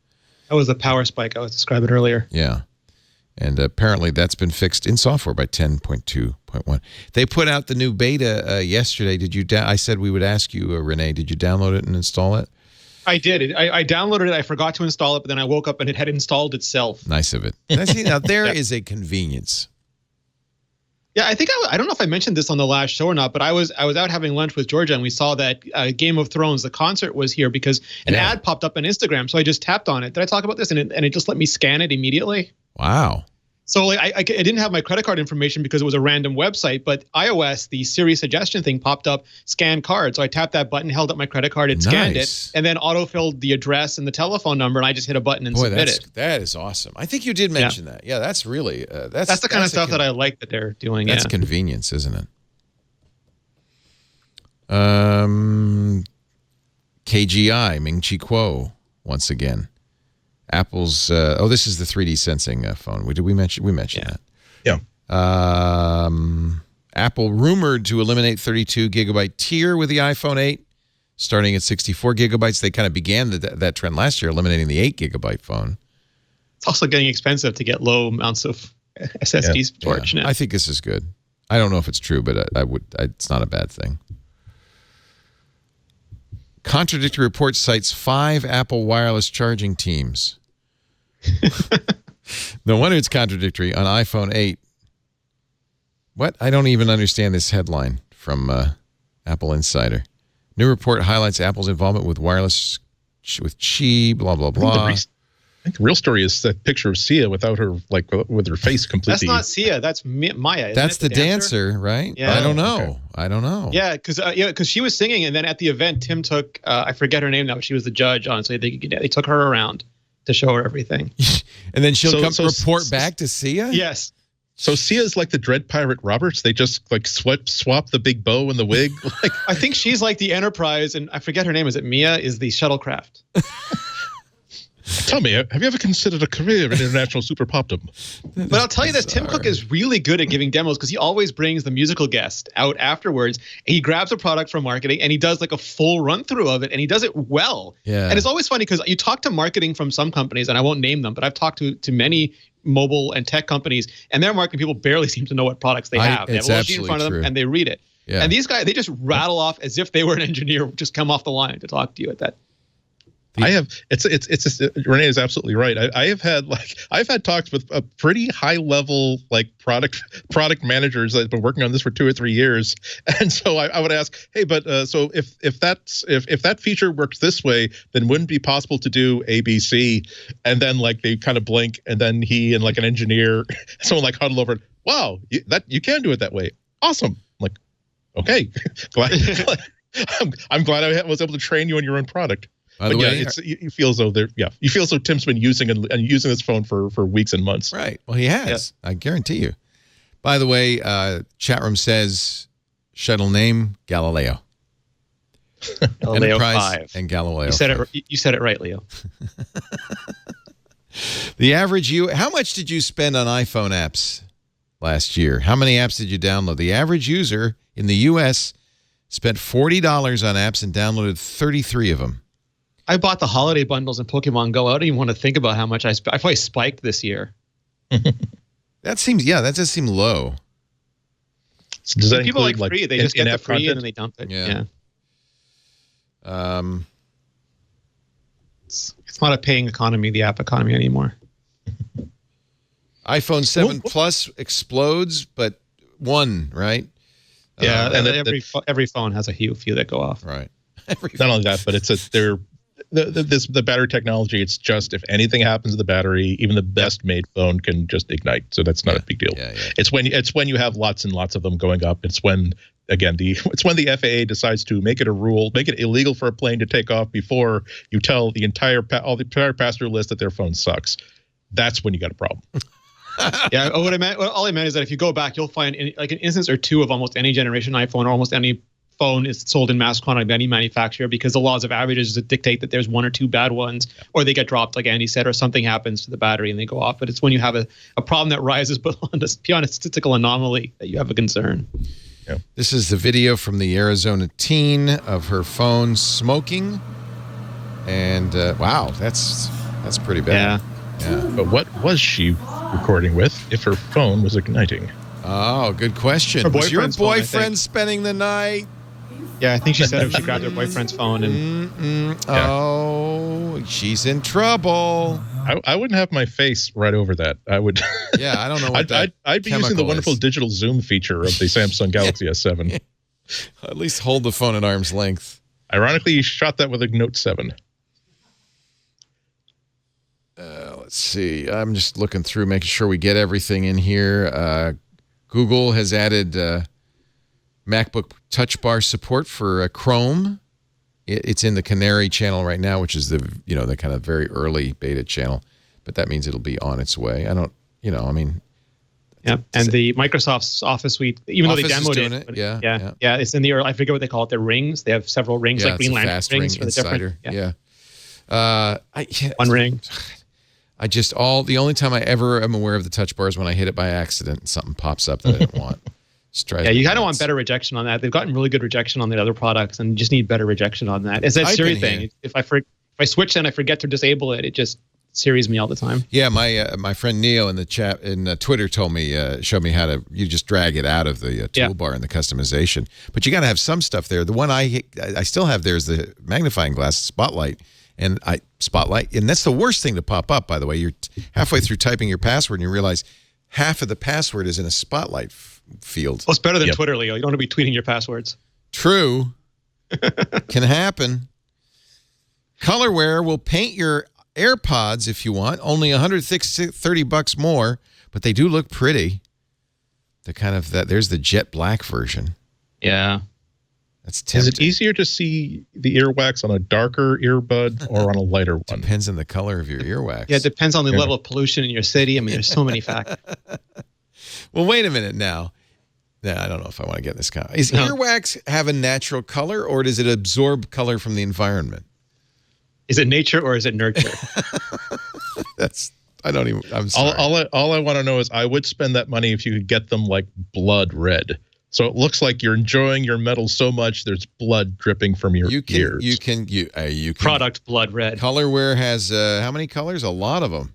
That was the power spike I was describing earlier. Yeah. And apparently that's been fixed in software by 10.2.1. They put out the new beta yesterday. I said we would ask you, Rene, did you download it and install it? I did. I downloaded it. I forgot to install it, but then I woke up and it had installed itself. Nice of it. Now there is a convenience. Yeah, I think I don't know if I mentioned this on the last show or not, but I was out having lunch with Georgia and we saw that Game of Thrones, the concert, was here because an ad popped up on Instagram. So I just tapped on it. Did I talk about this? And it just let me scan it immediately. Wow. So I didn't have my credit card information because it was a random website, but iOS, the Siri suggestion thing popped up, scan card. So I tapped that button, held up my credit card, it scanned it, and then autofilled the address and the telephone number, and I just hit a button and submitted. That is awesome. I think you did mention that. Yeah, that's really that's the kind of stuff that I like that they're doing. That's convenience, isn't it? KGI, Ming-Chi Kuo, once again. Apple's this is the 3D sensing phone. We mentioned that. Yeah. Apple rumored to eliminate 32 gigabyte tier with the iPhone 8, starting at 64 gigabytes. They kind of began that trend last year, eliminating the 8 gigabyte phone. It's also getting expensive to get low amounts of SSD storage now. I think this is good. I don't know if it's true, but it's not a bad thing. Contradictory report cites 5 Apple wireless charging teams. No wonder it's contradictory on iPhone 8. What? I don't even understand this headline from Apple Insider. New report highlights Apple's involvement with wireless with Qi, blah, blah, blah. I think the real story is that picture of Sia without her, with her face completely. That's not Sia. That's Maya. That's the dancer, right? Yeah. I don't know. Okay. I don't know. Yeah, because she was singing, and then at the event, Tim took I forget her name now, but she was the judge on. So they took her around to show her everything. And then she'll report back to Sia? Yes. So Sia's like the Dread Pirate Roberts. They just swap the big bow and the wig. I think she's like the Enterprise, and I forget her name. Is it Mia? Is the shuttlecraft? Tell me, have you ever considered a career in international super popdom? But I'll tell you this, Tim Cook is really good at giving demos because he always brings the musical guest out afterwards. And he grabs a product from marketing and he does like a full run through of it, and he does it well. Yeah. And it's always funny because you talk to marketing from some companies, and I won't name them, but I've talked to many mobile and tech companies, and their marketing people barely seem to know what products they have. They have a little sheet in front of them and they read it. Yeah. And these guys, they just rattle off as if they were an engineer just come off the line to talk to you at that. Rene is absolutely right. I've had talks with a pretty high level product managers that have been working on this for 2 or 3 years, and so I would ask, hey, but so if that feature works this way, then wouldn't it be possible to do ABC? And then they kind of blink, and then he and an engineer, someone huddle over, wow, you can do it that way. Awesome. I'm like, okay, I'm glad I was able to train you on your own product. By the way, you feel as though Tim's been using and using this phone for weeks and months. Right. Well, he has. Yeah. I guarantee you. By the way, chat room says shuttle name Galileo. Galileo Enterprise 5 and Galileo. You said it right, Leo. The average how much did you spend on iPhone apps last year? How many apps did you download? The average user in the U.S. spent $40 on apps and downloaded 33 of them. I bought the holiday bundles in Pokemon Go. I don't even want to think about how much I probably spiked this year. That does seem low. So does that people include free? They just get the free content? and then they dump it. Yeah. It's not a paying economy, the app economy anymore. iPhone 7 Plus explodes, but one, right? Yeah, and every phone has a few that go off. Right. Not only that, but the battery technology. It's just if anything happens to the battery, even the best made phone can just ignite. So that's not a big deal. Yeah. It's when you have lots and lots of them going up. It's when the FAA decides to make it a rule, make it illegal for a plane to take off before you tell the entire passenger list that their phone sucks. That's when you got a problem. Yeah. All I meant is that if you go back, you'll find an instance or two of almost any generation iPhone or almost any phone is sold in mass quantity by any manufacturer, because the laws of averages dictate that there's 1 or 2 bad ones, or they get dropped, like Andy said, or something happens to the battery and they go off. But it's when you have a problem that rises beyond a statistical anomaly that you have a concern. Yeah. This is the video from the Arizona teen of her phone smoking, and wow, that's pretty bad. Yeah. But what was she recording with if her phone was igniting? Oh, good question. Her Was your boyfriend's phone, I boyfriend think. spending the night? Yeah, I think she said if she grabbed her boyfriend's phone and Oh, she's in trouble. I wouldn't have my face right over that. I would. Yeah, I don't know what I'd be using the wonderful is. digital zoom feature of the Samsung Galaxy S7. At least hold the phone at arm's length. Ironically, you shot that with a Note 7. Let's see. I'm just looking through, making sure we get everything in here. Google has added MacBook Touch Bar support for Chrome. It's in the Canary channel right now, which is the kind of very early beta channel, but that means it'll be on its way. Yep. And the Microsoft's Office suite, even Office though they is demoed doing it. Yeah. It's in the I forget what they call it. The rings. They have several rings, like Green Lantern rings for the different. One ring. The only time I ever am aware of the touch bar is when I hit it by accident and something pops up that I didn't want. Yeah, you kind of want better rejection on that. They've gotten really good rejection on the other products, and you just need better rejection on that. It's that Siri thing. If I switch and I forget to disable it, it just Siri's me all the time. Yeah, my friend Neo in the chat in Twitter showed me how you just drag it out of the toolbar in the customization. But you got to have some stuff there. The one I still have there is the magnifying glass Spotlight. And that's the worst thing to pop up, by the way. You're halfway through typing your password and you realize half of the password is in a Spotlight field. Well, it's better than Twitter, Leo. You don't want to be tweeting your passwords. True. Can happen. Colorware will paint your AirPods if you want. Only $130 more, but they do look pretty. There's the jet black version. Yeah. That's tempting. Is it easier to see the earwax on a darker earbud or on a lighter one? Depends on the color of your earwax. Yeah, it depends on the level of pollution in your city. I mean, there's so many factors. Well, wait a minute now. I don't know if I want to get this kind. Is earwax have a natural color, or does it absorb color from the environment? Is it nature or is it nurture? I'm sorry. All I want to know is I would spend that money if you could get them like blood red. So it looks like you're enjoying your metal so much there's blood dripping from your ears. You can product blood red. Colorware has how many colors? A lot of them.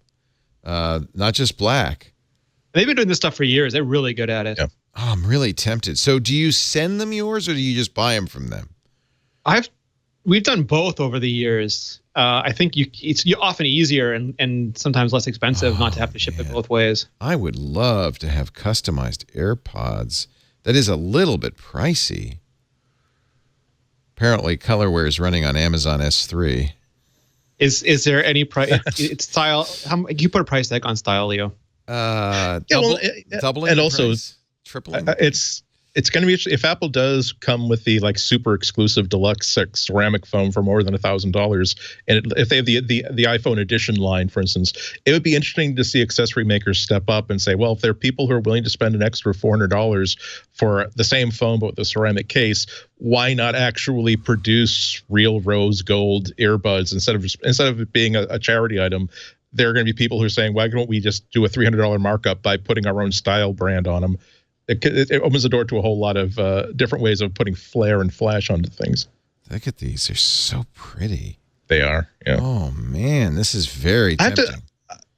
Not just black. They've been doing this stuff for years. They're really good at it. Yeah. Oh, I'm really tempted. So do you send them yours or do you just buy them from them? We've done both over the years. I think it's often easier and sometimes less expensive not to have to ship it both ways. I would love to have customized AirPods. That is a little bit pricey. Apparently, Colorware is running on Amazon S3. Is there any price? It's style. How you put a price tag on style, Leo? Doubling and the also price? Tripling. It's going to be, if Apple does come with the like super exclusive deluxe ceramic foam for more than $1,000, and if they have the iPhone edition line, for instance, it would be interesting to see accessory makers step up and say, well, if there are people who are willing to spend an extra $400 for the same foam but with a ceramic case, why not actually produce real rose gold earbuds instead of it being a charity item? There are going to be people who are saying, why don't we just do a $300 markup by putting our own style brand on them? It opens the door to a whole lot of different ways of putting flair and flash onto things. Look at these. They're so pretty. They are. Yeah. Oh, man. This is very tempting.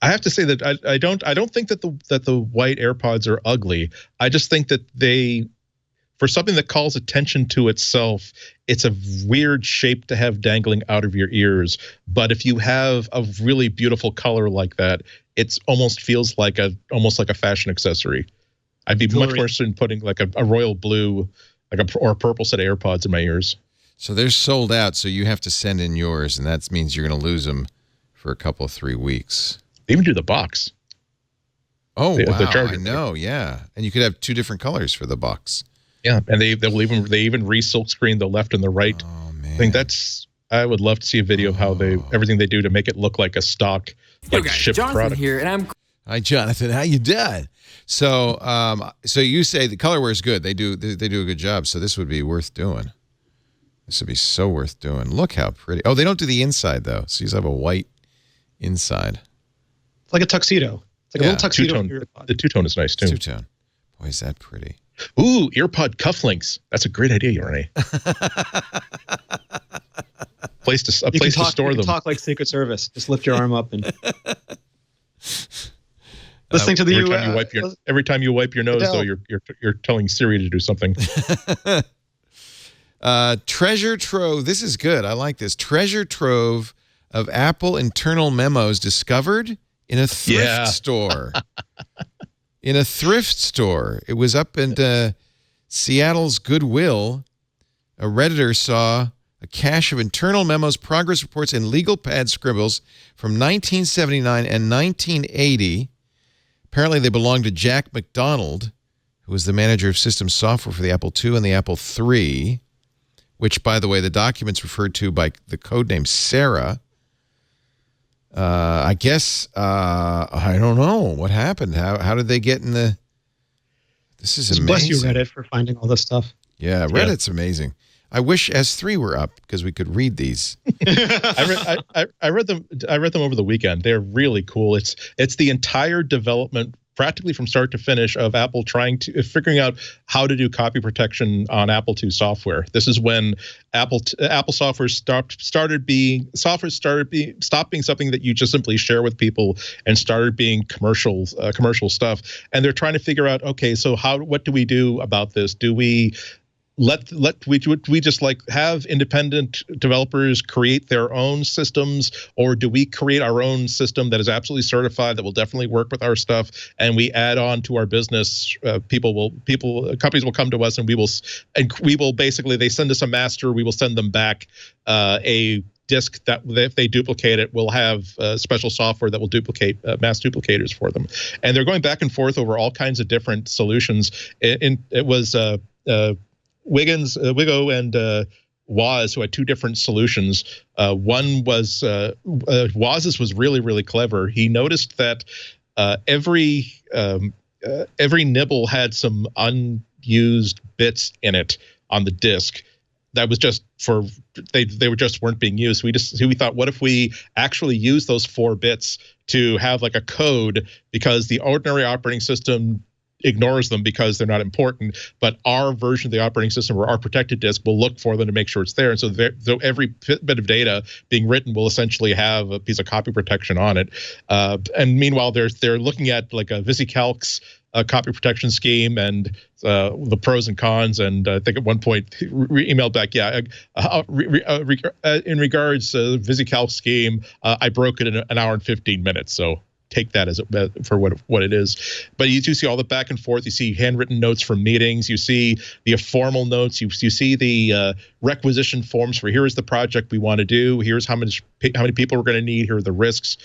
I have to say that I don't think that the white AirPods are ugly. I just think that for something that calls attention to itself, it's a weird shape to have dangling out of your ears. But if you have a really beautiful color like that, it almost feels like almost like a fashion accessory. I'd be much more interested in putting like a royal blue, or a purple set of AirPods in my ears. So they're sold out, so you have to send in yours, and that means you're going to lose them for a couple of 3 weeks. They even do the box. Oh, wow. I know, yeah. And you could have 2 different colors for the box. Yeah, and they even re-silk screen the left and the right. Oh, man. I think I would love to see a video of how everything they do to make it look like a stock, like shipped Jonathan product. Here, and Hi, Jonathan. How you doing? So, so you say the Colorware is good. They do a good job. So this would be worth doing. This would be so worth doing. Look how pretty. Oh, they don't do the inside though. So you just have a white inside. It's like a tuxedo. It's like a little tuxedo. The two-tone is nice too. Two-tone. Boy, is that pretty. Ooh, earpod cufflinks. That's a great idea, Rene. place to store them. You can talk like Secret Service. Just lift your arm up and listening to the every time you wipe your nose, though, you're telling Siri to do something. Treasure trove. This is good. I like this. Treasure trove of Apple internal memos discovered in a thrift store. In a thrift store. It was up in Seattle's Goodwill. A Redditor saw a cache of internal memos, progress reports, and legal pad scribbles from 1979 and 1980. Apparently, they belonged to Jack McDonald, who was the manager of system software for the Apple II and the Apple III, which, by the way, the documents referred to by the codename Sarah. I guess, I don't know what happened. How did they get in the... This is amazing. Bless you, Reddit, for finding all this stuff. Yeah, Reddit's amazing. I wish S3 were up because we could read these. I read them over the weekend. They're really cool. It's the entire development, practically from start to finish, of Apple figuring out how to do copy protection on Apple II software. This is when Apple software stopped being something that you just simply share with people and started being commercial stuff. And they're trying to figure out, okay, so what do we do about this? Do we we just like have independent developers create their own systems, or do we create our own system that is absolutely certified, that will definitely work with our stuff, and we add on to our business? Companies will come to us, and we will basically, they send us a master, we will send them back a disk that if they duplicate it, we'll have special software that will duplicate mass duplicators for them. And they're going back and forth over all kinds of different solutions. It was Wigo and Woz, who had 2 different solutions. One was Woz's was really, really clever. He noticed that every nibble had some unused bits in it on the disk. That was just they weren't being used. So we thought, what if we actually use those 4 bits to have like a code, because the ordinary operating system ignores them because they're not important, but our version of the operating system, or our protected disk, will look for them to make sure it's there. And so every bit of data being written will essentially have a piece of copy protection on it. And meanwhile, they're looking at like a VisiCalc's copy protection scheme and the pros and cons. And I think at one point he emailed back, in regards to VisiCalc scheme, I broke it in an hour and 15 minutes. So take that as for what it is. But you do see all the back and forth. You see handwritten notes from meetings. You see the formal notes. You see the requisition forms for here is the project we want to do. Here's how many people we're going to need. Here are the risks.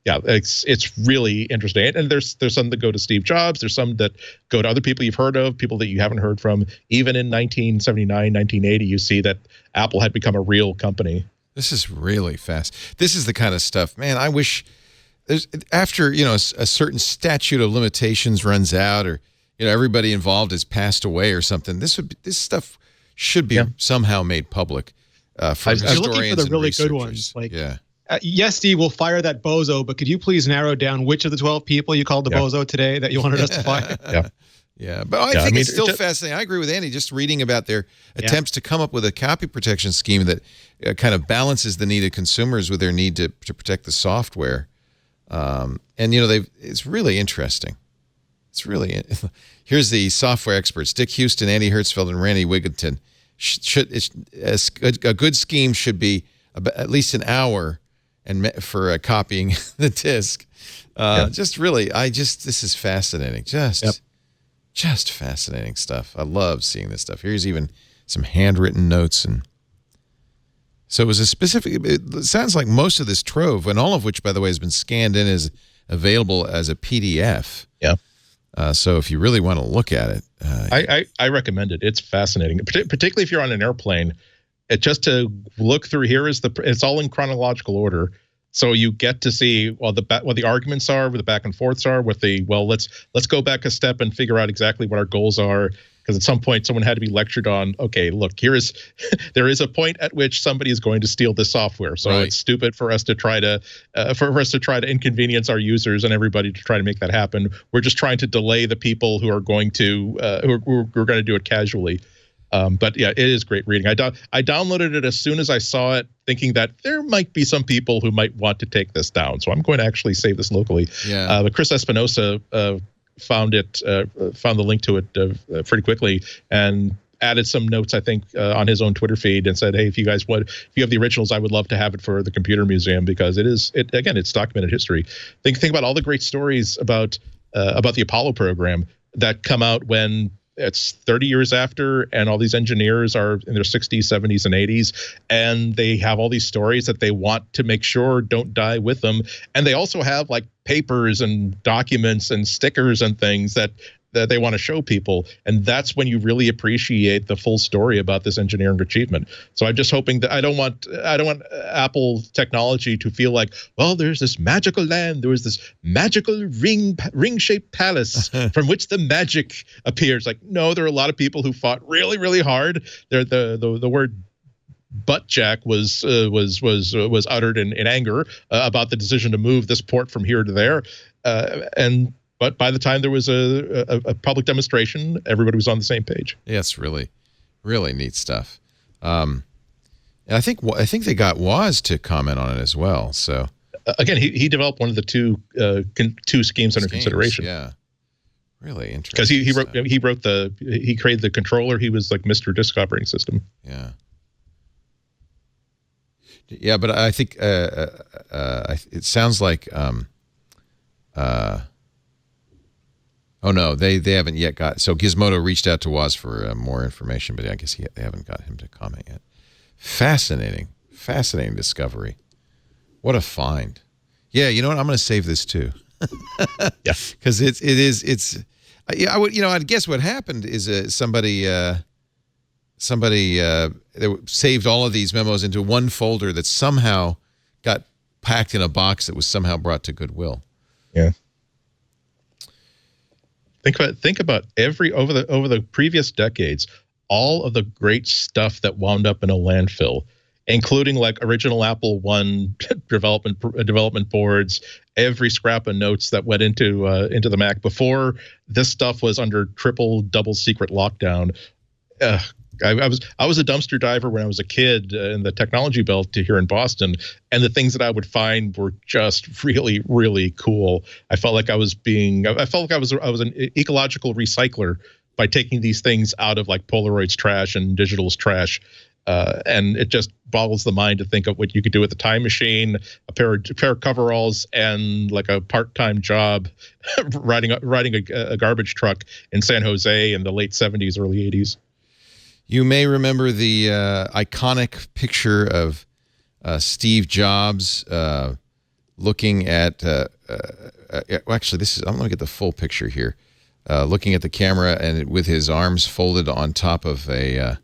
It's really interesting. And there's some that go to Steve Jobs. There's some that go to other people you've heard of, people that you haven't heard from. Even in 1979, 1980, you see that Apple had become a real company. This is really fast. This is the kind of stuff, man, I wish after, a certain statute of limitations runs out, or, everybody involved has passed away or something. This stuff should be somehow made public for historians. You're looking for the really good ones. Yes, Steve, we'll fire that bozo, but could you please narrow down which of the 12 people you called the bozo today that you wanted us to fire? Yeah, but I think it's still fascinating. I agree with Andy, just reading about their attempts to come up with a copy protection scheme that kind of balances the need of consumers with their need to protect the software. And, it's really interesting. Here's the software experts, Dick Houston, Andy Hertzfeld, and Rene Wigginton. A good scheme should be at least an hour for copying the disk. This is fascinating. Just fascinating stuff. I love seeing this stuff. Here's even some handwritten notes. And so it was it sounds like most of this trove, and all of which, by the way, has been scanned in, is available as a PDF. Yeah. So if you really want to look at it. I recommend it. It's fascinating, particularly if you're on an airplane. Just to look through here it's all in chronological order. So you get to see what the arguments are, what the back and forths are, let's go back a step and figure out exactly what our goals are. Because at some point someone had to be lectured on, okay, look, there is a point at which somebody is going to steal this software. So It's stupid for us to try to inconvenience our users and everybody to try to make that happen. We're just trying to delay the people who are going to who are going to do it casually. But yeah, it is great reading. I downloaded it as soon as I saw it, thinking that there might be some people who might want to take this down. So I'm going to actually save this locally. Yeah. But Chris Espinosa found the link to it pretty quickly and added some notes, I think, on his own Twitter feed, and said, hey, if you have the originals, I would love to have it for the Computer Museum, because it's documented history. Think about all the great stories about the Apollo program that come out when it's 30 years after, and all these engineers are in their 60s, 70s, and 80s, and they have all these stories that they want to make sure don't die with them. And they also have like papers and documents and stickers and things that they want to show people. And that's when you really appreciate the full story about this engineering achievement. So I'm just hoping that I don't want Apple technology to feel like, well, there's this magical land, there was this magical ring-shaped palace from which the magic appears. Like, no, there are a lot of people who fought really, really hard. The word butt jack was uttered in anger about the decision to move this port from here to there. But by the time there was a public demonstration, everybody was on the same page. Yeah, it's really, really neat stuff. And I think they got Woz to comment on it as well. So again, he developed one of the two schemes under consideration. Yeah, really interesting. Because he created the controller. He was like Mr. Disk Operating System. Yeah. Yeah, but I think it sounds like. Oh no, they haven't yet got. So Gizmodo reached out to Woz for more information, but I guess they haven't got him to comment yet. Fascinating discovery. What a find! Yeah, you know what? I'm going to save this too. Yeah, because it's. Yeah, I would. I'd guess what happened is somebody they saved all of these memos into one folder that somehow got packed in a box that was somehow brought to Goodwill. Yeah. Think about over the previous decades, all of the great stuff that wound up in a landfill, including like original Apple I development boards, every scrap of notes that went into the Mac before this stuff was under double secret lockdown. I was a dumpster diver when I was a kid in the technology belt here in Boston, and the things that I would find were just really, really cool. I felt like I was an ecological recycler by taking these things out of like Polaroid's trash and digital's trash. And it just boggles the mind to think of what you could do with a time machine, a pair of coveralls, and like a part-time job riding a garbage truck in San Jose in the late 70s, early 80s. You may remember the iconic picture of Steve Jobs looking at. Actually, I'm going to get the full picture here. Looking at the camera and with his arms folded on top of a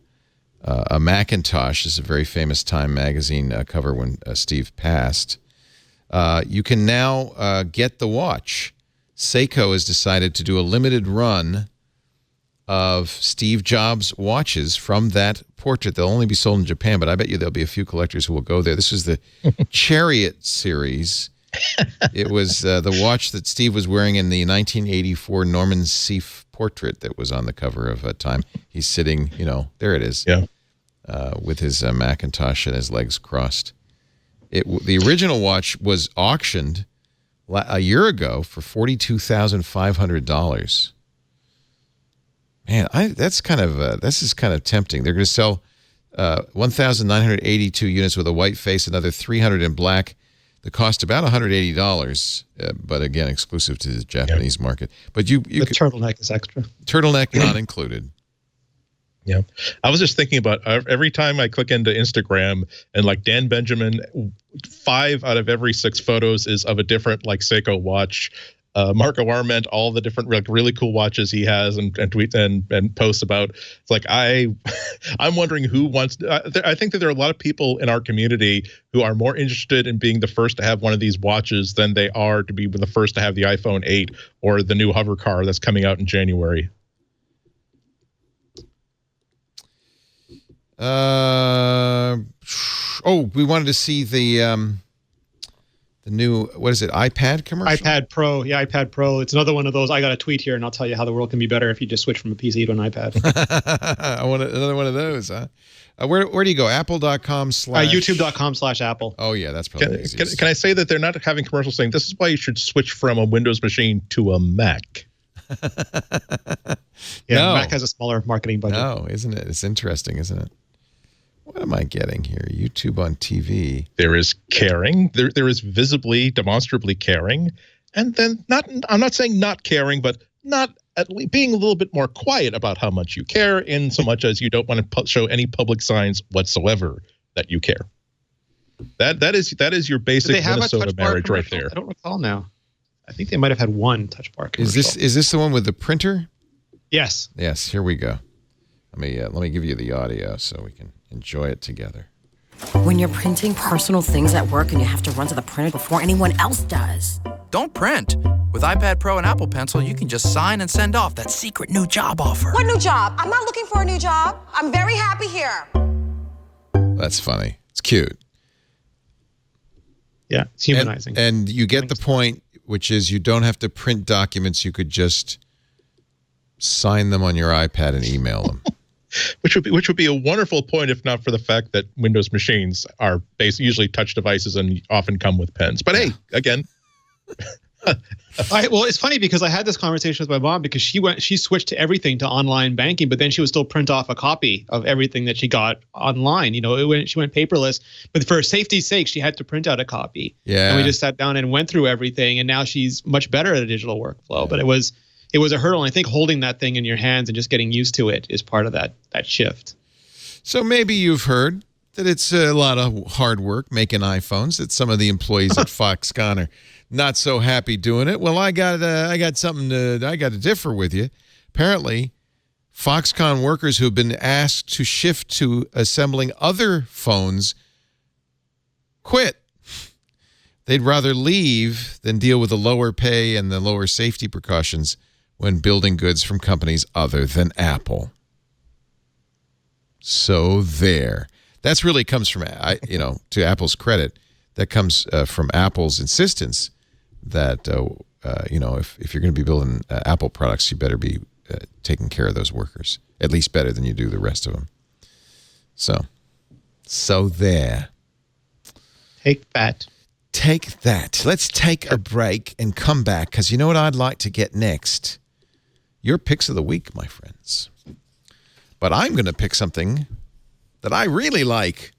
Macintosh. This is a very famous Time magazine cover when Steve passed. You can now get the watch. Seiko has decided to do a limited run of Steve Jobs watches from that portrait. They'll only be sold in Japan, but I bet you there'll be a few collectors who will go there. This is the Chariot series. It was the watch that Steve was wearing in the 1984 Norman Seeff portrait that was on the cover of Time. He's sitting, there it is. Yeah. With his Macintosh and his legs crossed. The original watch was auctioned a year ago for $42,500. Man, this is kind of tempting. They're going to sell 1,982 units with a white face, another 300 in black. The cost about $180, but again, exclusive to the Japanese market. But the turtleneck is extra. Turtleneck not included. Yeah. I was just thinking about every time I click into Instagram and like Dan Benjamin, 5 out of every 6 photos is of a different like Seiko watch. Marco Arment, all the different like really cool watches he has and tweets and posts about. It's like I'm wondering who wants. I think that there are a lot of people in our community who are more interested in being the first to have one of these watches than they are to be the first to have the iPhone 8 or the new hover car that's coming out in January. We wanted to see the new, what is it, iPad commercial? iPad Pro. Yeah, iPad Pro. It's another one of those. I got a tweet here, and I'll tell you how the world can be better if you just switch from a PC to an iPad. I want another one of those, huh? Where do you go? Apple.com/ YouTube.com/Apple. Oh, yeah, that's probably easiest. Can I say that they're not having commercials saying this is why you should switch from a Windows machine to a Mac? Yeah, no. Mac has a smaller marketing budget. No, isn't it? It's interesting, isn't it? What am I getting here? YouTube on TV. There is caring. There is visibly, demonstrably caring. And then I'm not saying not caring, but not at least being a little bit more quiet about how much you care, in so much as you don't want to show any public signs whatsoever that you care. That is your basic Minnesota marriage right there. I don't recall now. I think they might have had one touch bar commercial. Is this the one with the printer? Yes. Yes, here we go. Let me give you the audio so we can enjoy it together. When you're printing personal things at work and you have to run to the printer before anyone else does. Don't print. With iPad Pro and Apple Pencil, you can just sign and send off that secret new job offer. What new job? I'm not looking for a new job. I'm very happy here. That's funny. It's cute. Yeah, it's humanizing. And you get the point, which is you don't have to print documents. You could just sign them on your iPad and email them. Which would be a wonderful point if not for the fact that Windows machines are usually touch devices and often come with pens. But hey, again. Well, it's funny because I had this conversation with my mom because she switched to everything to online banking, but then she would still print off a copy of everything that she got online. She went paperless, but for safety's sake, she had to print out a copy. Yeah. And we just sat down and went through everything, and now she's much better at a digital workflow. Yeah. But it was a hurdle. And I think holding that thing in your hands and just getting used to it is part of that shift. So maybe you've heard that it's a lot of hard work making iPhones, that some of the employees at Foxconn are not so happy doing it. Well, I got to differ with you. Apparently, Foxconn workers who've been asked to shift to assembling other phones quit. They'd rather leave than deal with the lower pay and the lower safety precautions when building goods from companies other than Apple. So there. That's really comes from, to Apple's credit, that comes from Apple's insistence that, if you're going to be building Apple products, you better be taking care of those workers, at least better than you do the rest of them. So there. Take that. Take that. Let's take a break and come back, because you know what I'd like to get next? Your picks of the week, my friends. But I'm going to pick something that I really like.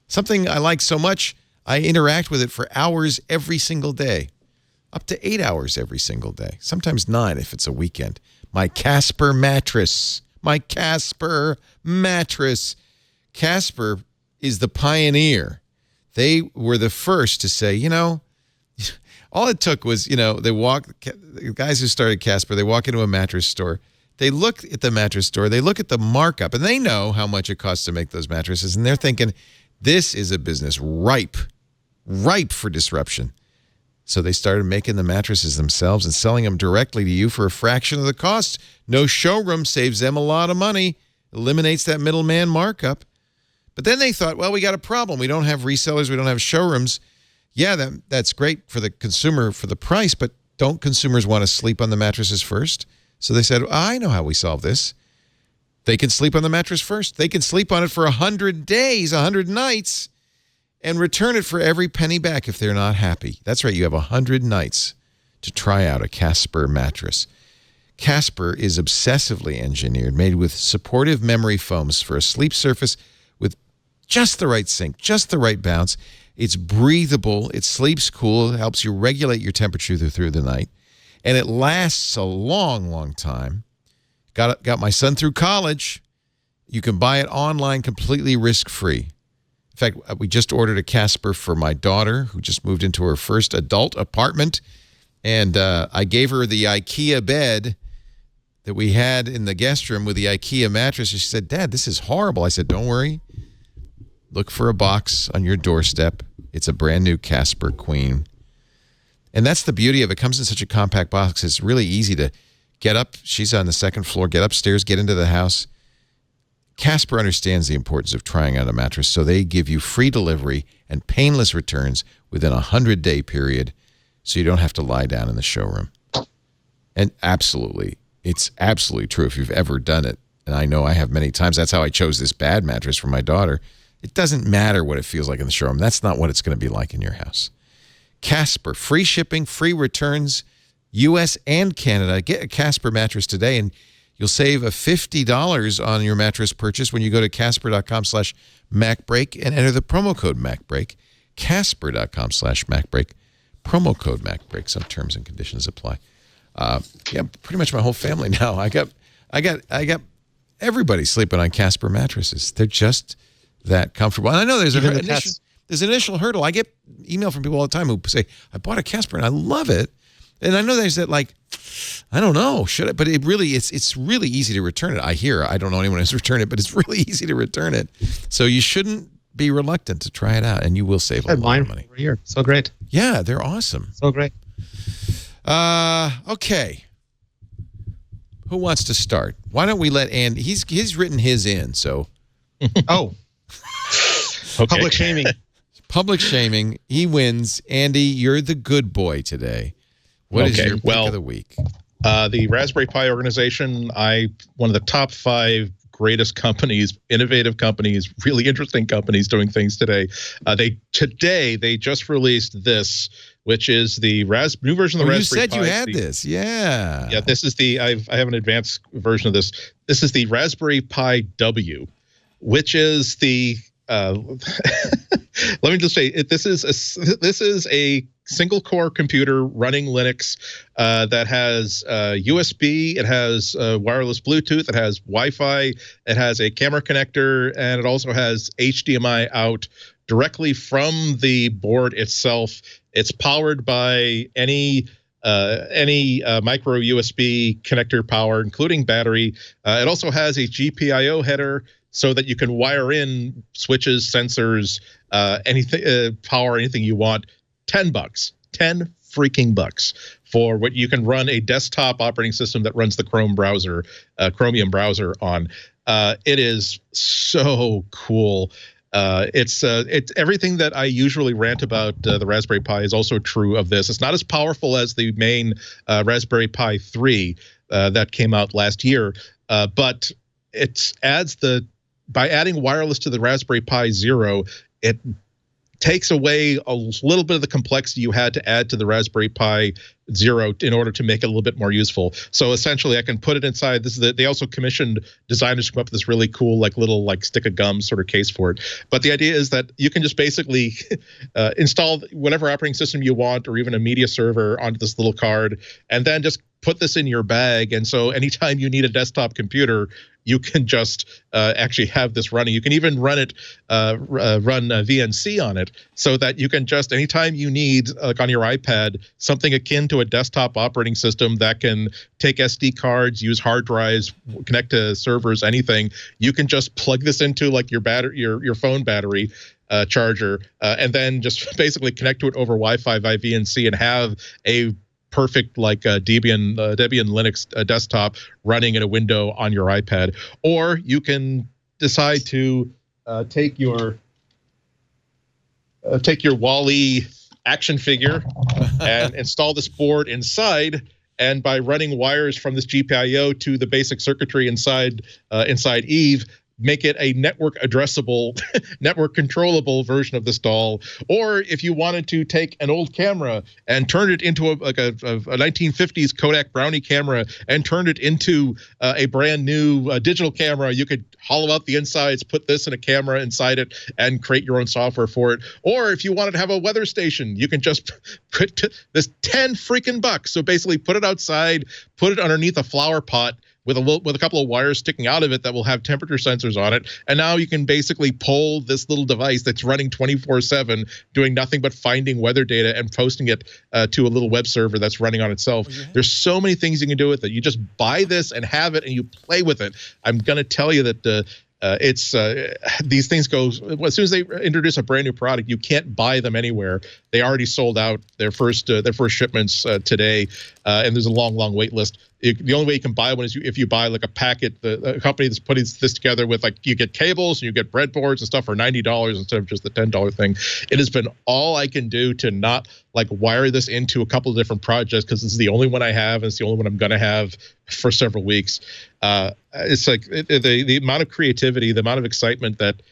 Something I like so much, I interact with it for hours every single day. Up to 8 hours every single day. Sometimes 9 if it's a weekend. My Casper mattress. My Casper mattress. Casper is the pioneer. They were the first to say, all it took was, the guys who started Casper, they walk into a mattress store. They look at the mattress store. They look at the markup, and they know how much it costs to make those mattresses. And they're thinking, this is a business ripe for disruption. So they started making the mattresses themselves and selling them directly to you for a fraction of the cost. No showroom, saves them a lot of money, eliminates that middleman markup. But then they thought, well, we got a problem. We don't have resellers. We don't have showrooms. Yeah, that's great for the consumer for the price, but don't consumers want to sleep on the mattresses first? So they said, I know how we solve this. They can sleep on the mattress first. They can sleep on it for 100 days, 100 nights, and return it for every penny back if they're not happy. That's right. You have 100 nights to try out a Casper mattress. Casper is obsessively engineered, made with supportive memory foams for a sleep surface with just the right sink, just the right bounce. It's breathable. It sleeps cool. It helps you regulate your temperature through the night. And it lasts a long, long time. Got my son through college. You can buy it online completely risk-free. In fact, we just ordered a Casper for my daughter, who just moved into her first adult apartment. And I gave her the IKEA bed that we had in the guest room with the IKEA mattress. And she said, Dad, this is horrible. I said, don't worry. Look for a box on your doorstep. It's a brand new Casper Queen. And that's the beauty of it. It comes in such a compact box. It's really easy to get up. She's on the second floor. Get upstairs, get into the house. Casper understands the importance of trying out a mattress, so they give you free delivery and painless returns within a 100-day period, so you don't have to lie down in the showroom. And absolutely, it's absolutely true if you've ever done it. And I know I have many times. That's how I chose this bad mattress for my daughter. It doesn't matter what it feels like in the showroom. That's not what it's going to be like in your house. Casper, free shipping, free returns, U.S. and Canada. Get a Casper mattress today, and you'll save $50 on your mattress purchase when you go to casper.com/MacBreak and enter the promo code MacBreak. Casper.com/MacBreak. Promo code MacBreak. Some terms and conditions apply. Yeah, pretty much my whole family now. I got everybody sleeping on Casper mattresses. They're just that comfortable. And I know there's an initial hurdle. I get email from people all the time who say, I bought a Casper and I love it. And I know there's that, like, I don't know, should I? But it's really easy to return it. I don't know anyone who's returned it, but it's really easy to return it. So you shouldn't be reluctant to try it out, and you will save a lot of money. For a year. So great. Yeah, they're awesome. So great. Okay. Who wants to start? Why don't we let Andy? He's written his in, so. Oh. Okay. Public shaming. Public shaming. He wins. Andy, you're the good boy today. What is your pick of the week? The Raspberry Pi organization, one of the top 5 greatest companies, innovative companies, really interesting companies doing things today. They just released this, which is the new version of the Raspberry Pi. You said you had this, yeah. Yeah, this is I have an advanced version of this. This is the Raspberry Pi W, which is the let me just say this is a single core computer running Linux that has USB, it has wireless Bluetooth, it has Wi-Fi, it has a camera connector, and it also has HDMI out directly from the board itself. It's powered by any micro USB connector power, including battery. It also has a GPIO header, so that you can wire in switches, sensors, anything, power, anything you want. $10, $10 freaking bucks for what you can run a desktop operating system that runs the Chromium browser on. It is so cool. It's everything that I usually rant about the Raspberry Pi is also true of this. It's not as powerful as the main Raspberry Pi 3 that came out last year, but it adds the by adding wireless to the Raspberry Pi Zero, it takes away a little bit of the complexity you had to add to the Raspberry Pi Zero in order to make it a little bit more useful. So essentially, I can put it inside. They also commissioned designers to come up with this really cool, little stick of gum sort of case for it. But the idea is that you can just basically install whatever operating system you want, or even a media server, onto this little card, and then just put this in your bag. And so anytime you need a desktop computer, you can just actually have this running. You can even run VNC on it, so that you can just, anytime you need, on your iPad, something akin to a desktop operating system that can take SD cards, use hard drives, connect to servers, anything, you can just plug this into your battery, your phone battery charger, and then just basically connect to it over Wi-Fi via VNC and have a perfect Debian Linux desktop running in a window on your iPad. Or you can decide to take your Wall-E action figure and install this board inside. And by running wires from this GPIO to the basic circuitry inside Eve, make it a network addressable, network controllable version of this doll. Or if you wanted to take an old camera and turn it into a 1950s Kodak Brownie camera and turn it into a brand new digital camera, you could hollow out the insides, put this in a camera inside it, and create your own software for it. Or if you wanted to have a weather station, you can just put this $10 So basically put it outside, put it underneath a flower pot with a couple of wires sticking out of it that will have temperature sensors on it. And now you can basically pull this little device that's running 24/7, doing nothing but finding weather data and posting it to a little web server that's running on itself. There's so many things you can do with it. You just buy this and have it, and you play with it. I'm going to tell you that these things go, as soon as they introduce a brand new product, you can't buy them anywhere. They already sold out their first shipments today, and there's a long wait list. The only way you can buy one is if you buy a packet. A company that's putting this together with you get cables and you get breadboards and stuff for $90 instead of just the $10 thing. It has been all I can do to not wire this into a couple of different projects, because this is the only one I have, and it's the only one I'm going to have for several weeks. It's the amount of creativity, the amount of excitement that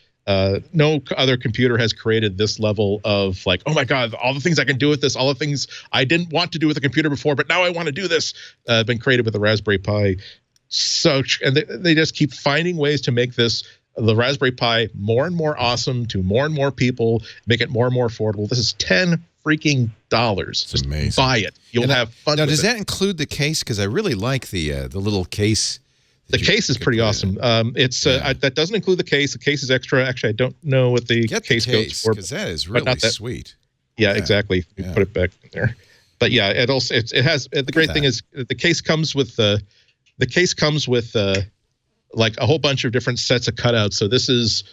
no other computer has created this level of oh my God, all the things I can do with this, all the things I didn't want to do with a computer before, but now I want to do this, been created with the Raspberry Pi. And they just keep finding ways to make the Raspberry Pi more and more awesome to more and more people, make it more and more affordable. This is $10 freaking. It's amazing. Buy it. You'll have fun. Now, with does it. that include the case? Because I really like the little case. The case is pretty awesome. That doesn't include the case. The case is extra. Actually, I don't know what the case goes for, because that is really sweet. Yeah, exactly. You put it back in there. But yeah, it has the great thing is the case comes with a whole bunch of different sets of cutouts. So this is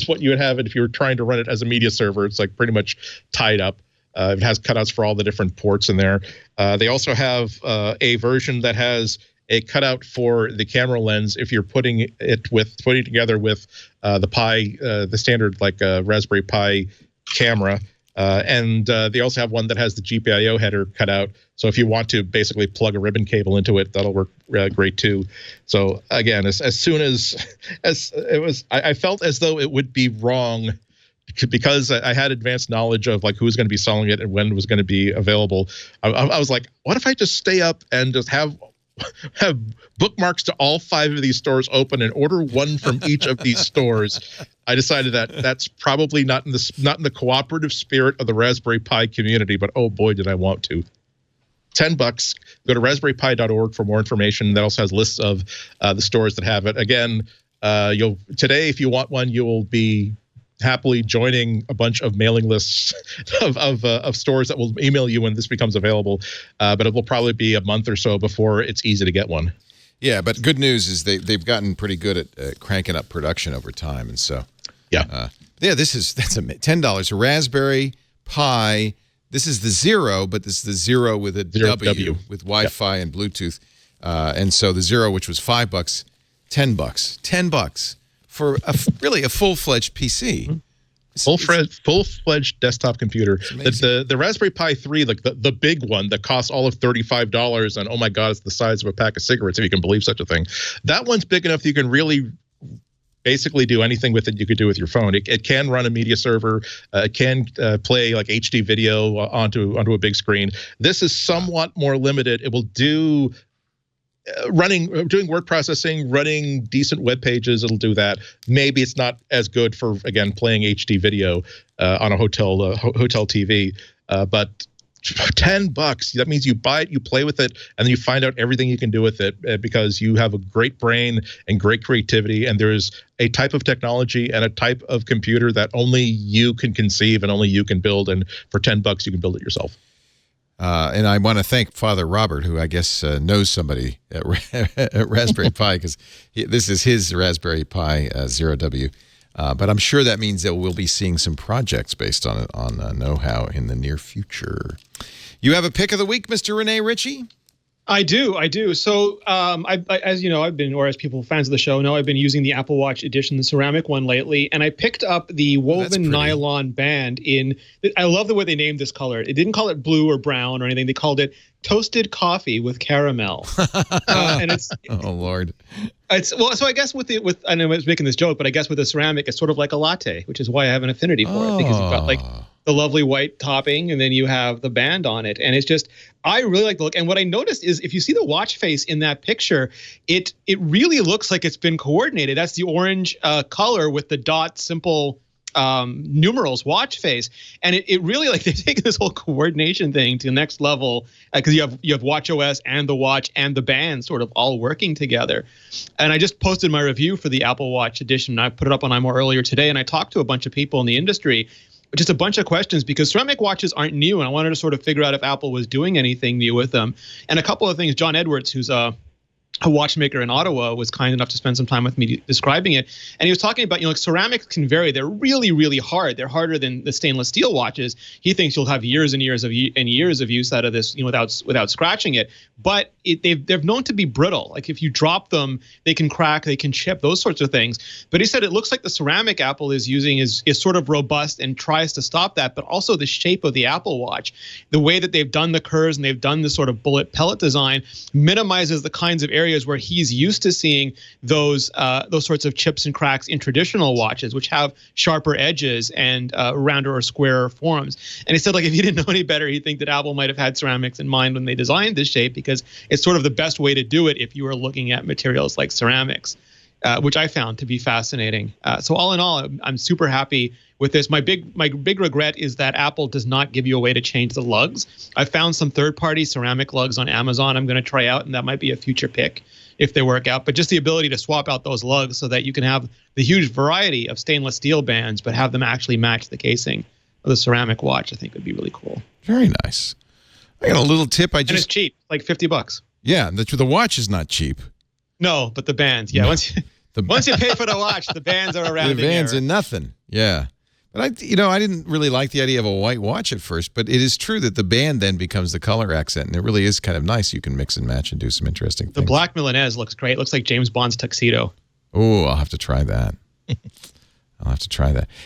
what you would have if you were trying to run it as a media server. It's pretty much tied up. It has cutouts for all the different ports in there. They also have a version that has a cutout for the camera lens if you're putting together with the Pi, the standard Raspberry Pi camera. And they also have one that has the GPIO header cut out. So if you want to basically plug a ribbon cable into it, that'll work great too. So again, as soon as it was, I felt as though it would be wrong, because I had advanced knowledge of who's going to be selling it and when it was going to be available. I was like, what if I just stay up and just have bookmarks to all 5 of these stores open and order one from each of these stores? I decided that that's probably not in the cooperative spirit of the Raspberry Pi community, but oh boy, did I want to. $10. Go to raspberrypi.org for more information. That also has lists of the stores that have it. Again, today, if you want one, you will be happily joining a bunch of mailing lists of stores that will email you when this becomes available. But it will probably be a month or so before it's easy to get one. Yeah, but good news is they've gotten pretty good at cranking up production over time, and so that's $10. A Raspberry Pi. This is the Zero, but this is the Zero with a W with Wi-Fi and Bluetooth, and so the Zero, which was $5, $10 for really a full-fledged PC. Full-fledged desktop computer. The Raspberry Pi 3, the big one that costs all of $35, and oh my God, it's the size of a pack of cigarettes, if you can believe such a thing. That one's big enough that you can really basically do anything with it you could do with your phone. It can run a media server. It can play like HD video onto a big screen. This is somewhat more limited. It will do doing word processing, running decent web pages. It'll do that. Maybe it's not as good for, again, playing HD video on a hotel TV, but $10. That means you buy it, you play with it, and then you find out everything you can do with it because you have a great brain and great creativity. And there's a type of technology and a type of computer that only you can conceive and only you can build. And for $10, you can build it yourself. And I want to thank Father Robert, who I guess knows somebody at Raspberry Pi, because this is his Raspberry Pi 0W. But I'm sure that means that we'll be seeing some projects based on it on know-how in the near future. You have a pick of the week, Mr. Rene Ritchie? I do. So, as you know, or as people, fans of the show know, I've been using the Apple Watch Edition, the ceramic one lately, and I picked up the woven nylon band I love the way they named this color. It didn't call it blue or brown or anything. They called it toasted coffee with caramel. And it's oh Lord. So I guess I know I was making this joke, but I guess with the ceramic, it's sort of like a latte, which is why I have an affinity for it, because you've got like the lovely white topping, and then you have the band on it, and it's just, I really like the look. And what I noticed is, if you see the watch face in that picture, it really looks like it's been coordinated. That's the orange color with the dot simple numerals watch face, and it really, like, they've taken this whole coordination thing to the next level, because you have watch OS and the watch and the band sort of all working together. And I just posted my review for the Apple Watch Edition. I put it up on iMore earlier today, and I talked to a bunch of people in the industry, just a bunch of questions, because ceramic watches aren't new, and I wanted to sort of figure out if Apple was doing anything new with them. And a couple of things. John Edwards, who's a watchmaker in Ottawa, was kind enough to spend some time with me describing it. And he was talking about, like, ceramics can vary. They're really, really hard. They're harder than the stainless steel watches. He thinks you'll have years and years of use out of this, without scratching it. But they're known to be brittle. Like, if you drop them, they can crack, they can chip, those sorts of things. But he said it looks like the ceramic Apple is using is sort of robust and tries to stop that. But also the shape of the Apple Watch, the way that they've done the curves and they've done this sort of bullet pellet design, minimizes the kinds of areas where he's used to seeing those sorts of chips and cracks in traditional watches, which have sharper edges and rounder or squarer forms. And he said, like, if he didn't know any better, he'd think that Apple might have had ceramics in mind when they designed this shape, because it's sort of the best way to do it if you are looking at materials like ceramics, which I found to be fascinating. So all in all, I'm super happy with this. My big regret is that Apple does not give you a way to change the lugs. I found some third-party ceramic lugs on Amazon I'm going to try out, and that might be a future pick if they work out. But just the ability to swap out those lugs so that you can have the huge variety of stainless steel bands, but have them actually match the casing of the ceramic watch, I think would be really cool. Very nice. I got a little tip. And it's cheap, like $50. Yeah, the watch is not cheap. No, but the bands, yeah. Once you pay for the watch, the bands are around. The bands are nothing. Yeah. But I didn't really like the idea of a white watch at first, but it is true that the band then becomes the color accent, and it really is kind of nice. You can mix and match and do some interesting things. The black Milanese looks great. It looks like James Bond's tuxedo. Oh, I'll have to try that.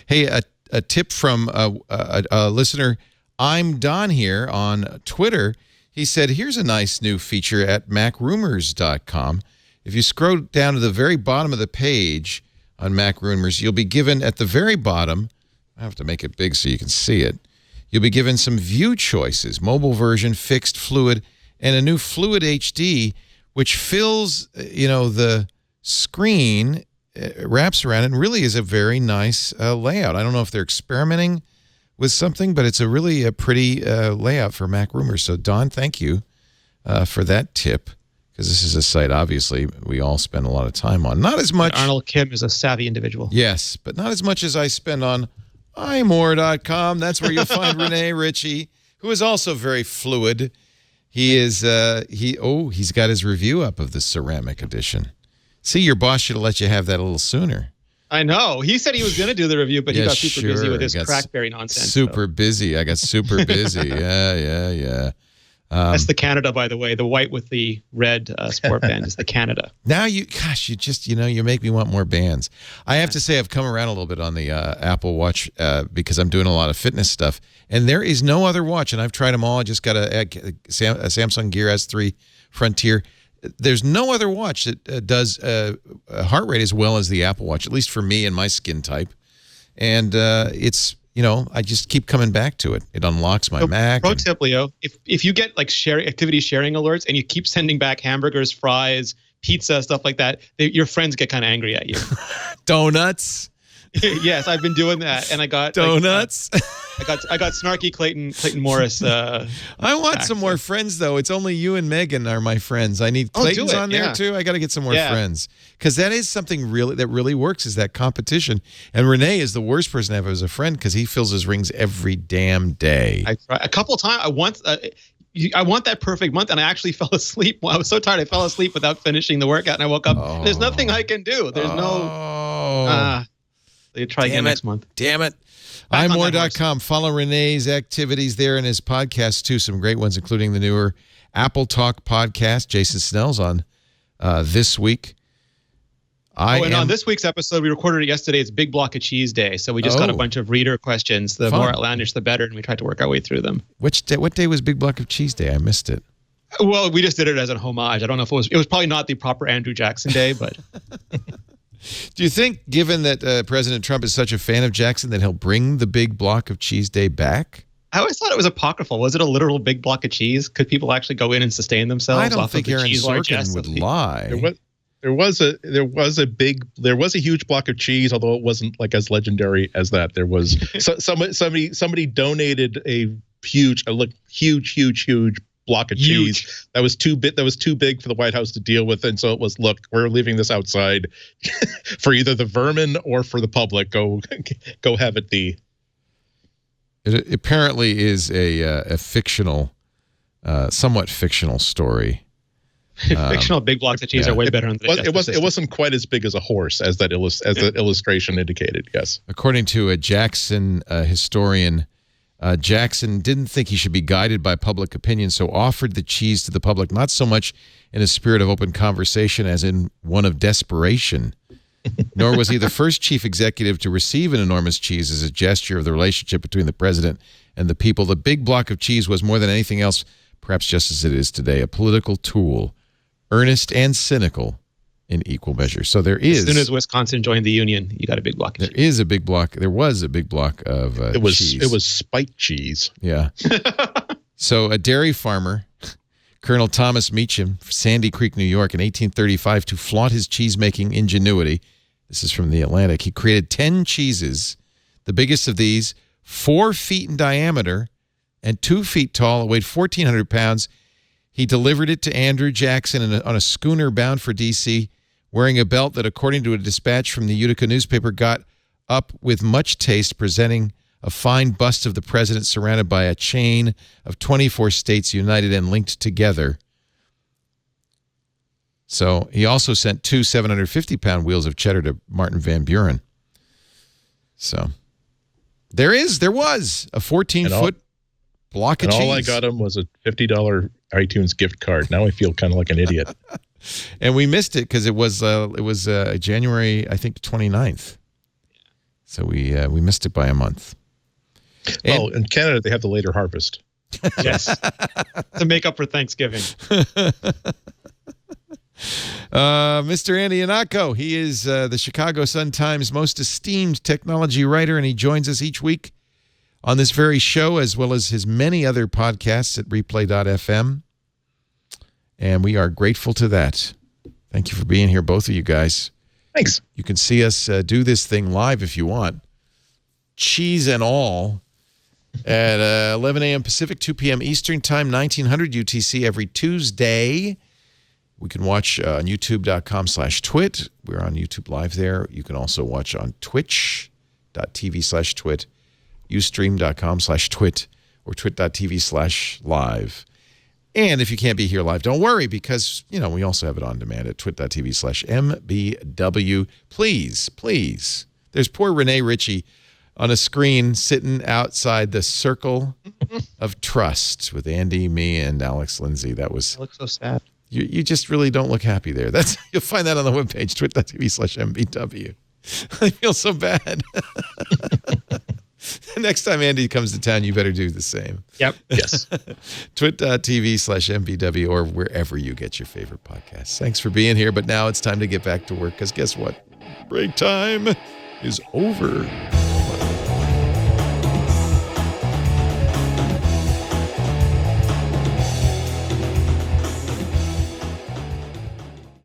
Hey, a tip from a listener, I'm Don here on Twitter. He said, here's a nice new feature at macrumors.com. If you scroll down to the very bottom of the page on Mac Rumors, you'll be given at the very bottom, I have to make it big so you can see it, you'll be given some view choices, mobile version, fixed, fluid, and a new Fluid HD, which fills, the screen, wraps around it, and really is a very nice layout. I don't know if they're experimenting with something, but it's a really pretty layout for Mac Rumors. So, Don, thank you for that tip, because this is a site, obviously, we all spend a lot of time on. Not as much. Arnold Kim is a savvy individual. Yes, but not as much as I spend on imore.com. That's where you'll find Rene Ritchie, who is also very fluid. He is, he's got his review up of the ceramic edition. See, your boss should have let you have that a little sooner. I know. He said he was going to do the review, but he got super busy with his crackberry nonsense. Super busy. I got super busy. Yeah. That's the Canada, by the way. The white with the red sport band is the Canada. Now you just, you make me want more bands. I have to say I've come around a little bit on the Apple Watch because I'm doing a lot of fitness stuff. And there is no other watch, and I've tried them all. I just got a Samsung Gear S3 Frontier. there's no other watch that does heart rate as well as the Apple Watch, at least for me and my skin type. And it's, I just keep coming back to it. It unlocks my Mac. Pro tip, Leo, if you get like activity sharing alerts and you keep sending back hamburgers, fries, pizza, stuff like that, your friends get kind of angry at you. Donuts. Yes, I've been doing that, and I got donuts. I got snarky Clayton Morris. I want some more friends, though. It's only you and Megan are my friends. I need Clayton's on there too. I got to get some more friends, because that is something that really works. Is that competition? And Rene is the worst person to have as a friend because he fills his rings every damn day. I tried a couple of times. I want that perfect month, and I actually fell asleep. I was so tired, I fell asleep without finishing the workout, and I woke up. There's nothing I can do. There's no. You try again next month. Damn it. iMore.com. Follow Rene's activities there and his podcasts, too. Some great ones, including the newer Apple Talk podcast. Jason Snell's on this week. On this week's episode, we recorded it yesterday. It's Big Block of Cheese Day. So we just got a bunch of reader questions. The more outlandish, the better. And we tried to work our way through them. What day was Big Block of Cheese Day? I missed it. Well, we just did it as an homage. I don't know if it was probably not the proper Andrew Jackson Day, but... Do you think, given that President Trump is such a fan of Jackson, that he'll bring the Big Block of Cheese Day back? I always thought it was apocryphal. Was it a literal big block of cheese? Could people actually go in and sustain themselves? I don't think Aaron Sorkin would lie. There was a huge block of cheese, although it wasn't like as legendary as that. There was somebody donated a huge block of cheese that was too big for the White House to deal with, and so it was, look, we're leaving this outside for either the vermin or for the public. Go have it be. It apparently is a fictional, somewhat fictional story. Fictional big blocks of cheese are way better on the it wasn't quite as big as a horse as that illustration indicated. Yes, according to a Jackson historian. Jackson didn't think he should be guided by public opinion, so offered the cheese to the public, not so much in a spirit of open conversation as in one of desperation. Nor was he the first chief executive to receive an enormous cheese as a gesture of the relationship between the president and the people. The big block of cheese was more than anything else, perhaps just as it is today, a political tool, earnest and cynical in equal measure. So there is. As soon as Wisconsin joined the union, you got a big block of cheese. There is a big block. There was a big block of cheese. It was spiked cheese. Yeah. So a dairy farmer, Colonel Thomas Meacham, Sandy Creek, New York, in 1835, to flaunt his cheese-making ingenuity, this is from The Atlantic, he created 10 cheeses. The biggest of these, 4 feet in diameter and 2 feet tall. It weighed 1,400 pounds. He delivered it to Andrew Jackson on a schooner bound for D.C., wearing a belt that, according to a dispatch from the Utica newspaper, got up with much taste, presenting a fine bust of the president surrounded by a chain of 24 states united and linked together. So he also sent 2 750-pound wheels of cheddar to Martin Van Buren. So there was a 14-foot block of cheese. And all I got him was a $50 iTunes gift card. Now I feel kind of like an idiot. And we missed it because it was January, I think, 29th. So we missed it by a month. Well, in Canada, they have the later harvest. Yes. To make up for Thanksgiving. Mr. Andy Ihnatko, he is the Chicago Sun-Times most esteemed technology writer, and he joins us each week on this very show, as well as his many other podcasts at replay.fm. And we are grateful to that. Thank you for being here, both of you guys. Thanks. You can see us do this thing live if you want. Cheese and all at 11 a.m. Pacific, 2 p.m. Eastern Time, 1900 UTC every Tuesday. We can watch on youtube.com/twit. We're on YouTube Live there. You can also watch on twitch.tv/twit, ustream.com/twit, or twit.tv/live. And if you can't be here live, don't worry, because, we also have it on demand at twit.tv/mbw. Please. There's poor Rene Ritchie on a screen sitting outside the circle of trust with Andy, me, and Alex Lindsay. That looks so sad. You just really don't look happy there. You'll find that on the webpage, twit.tv/mbw. I feel so bad. Next time Andy comes to town, you better do the same. Yep. Yes. Twit.tv/MBW or wherever you get your favorite podcasts. Thanks for being here, but now it's time to get back to work because guess what? Break time is over.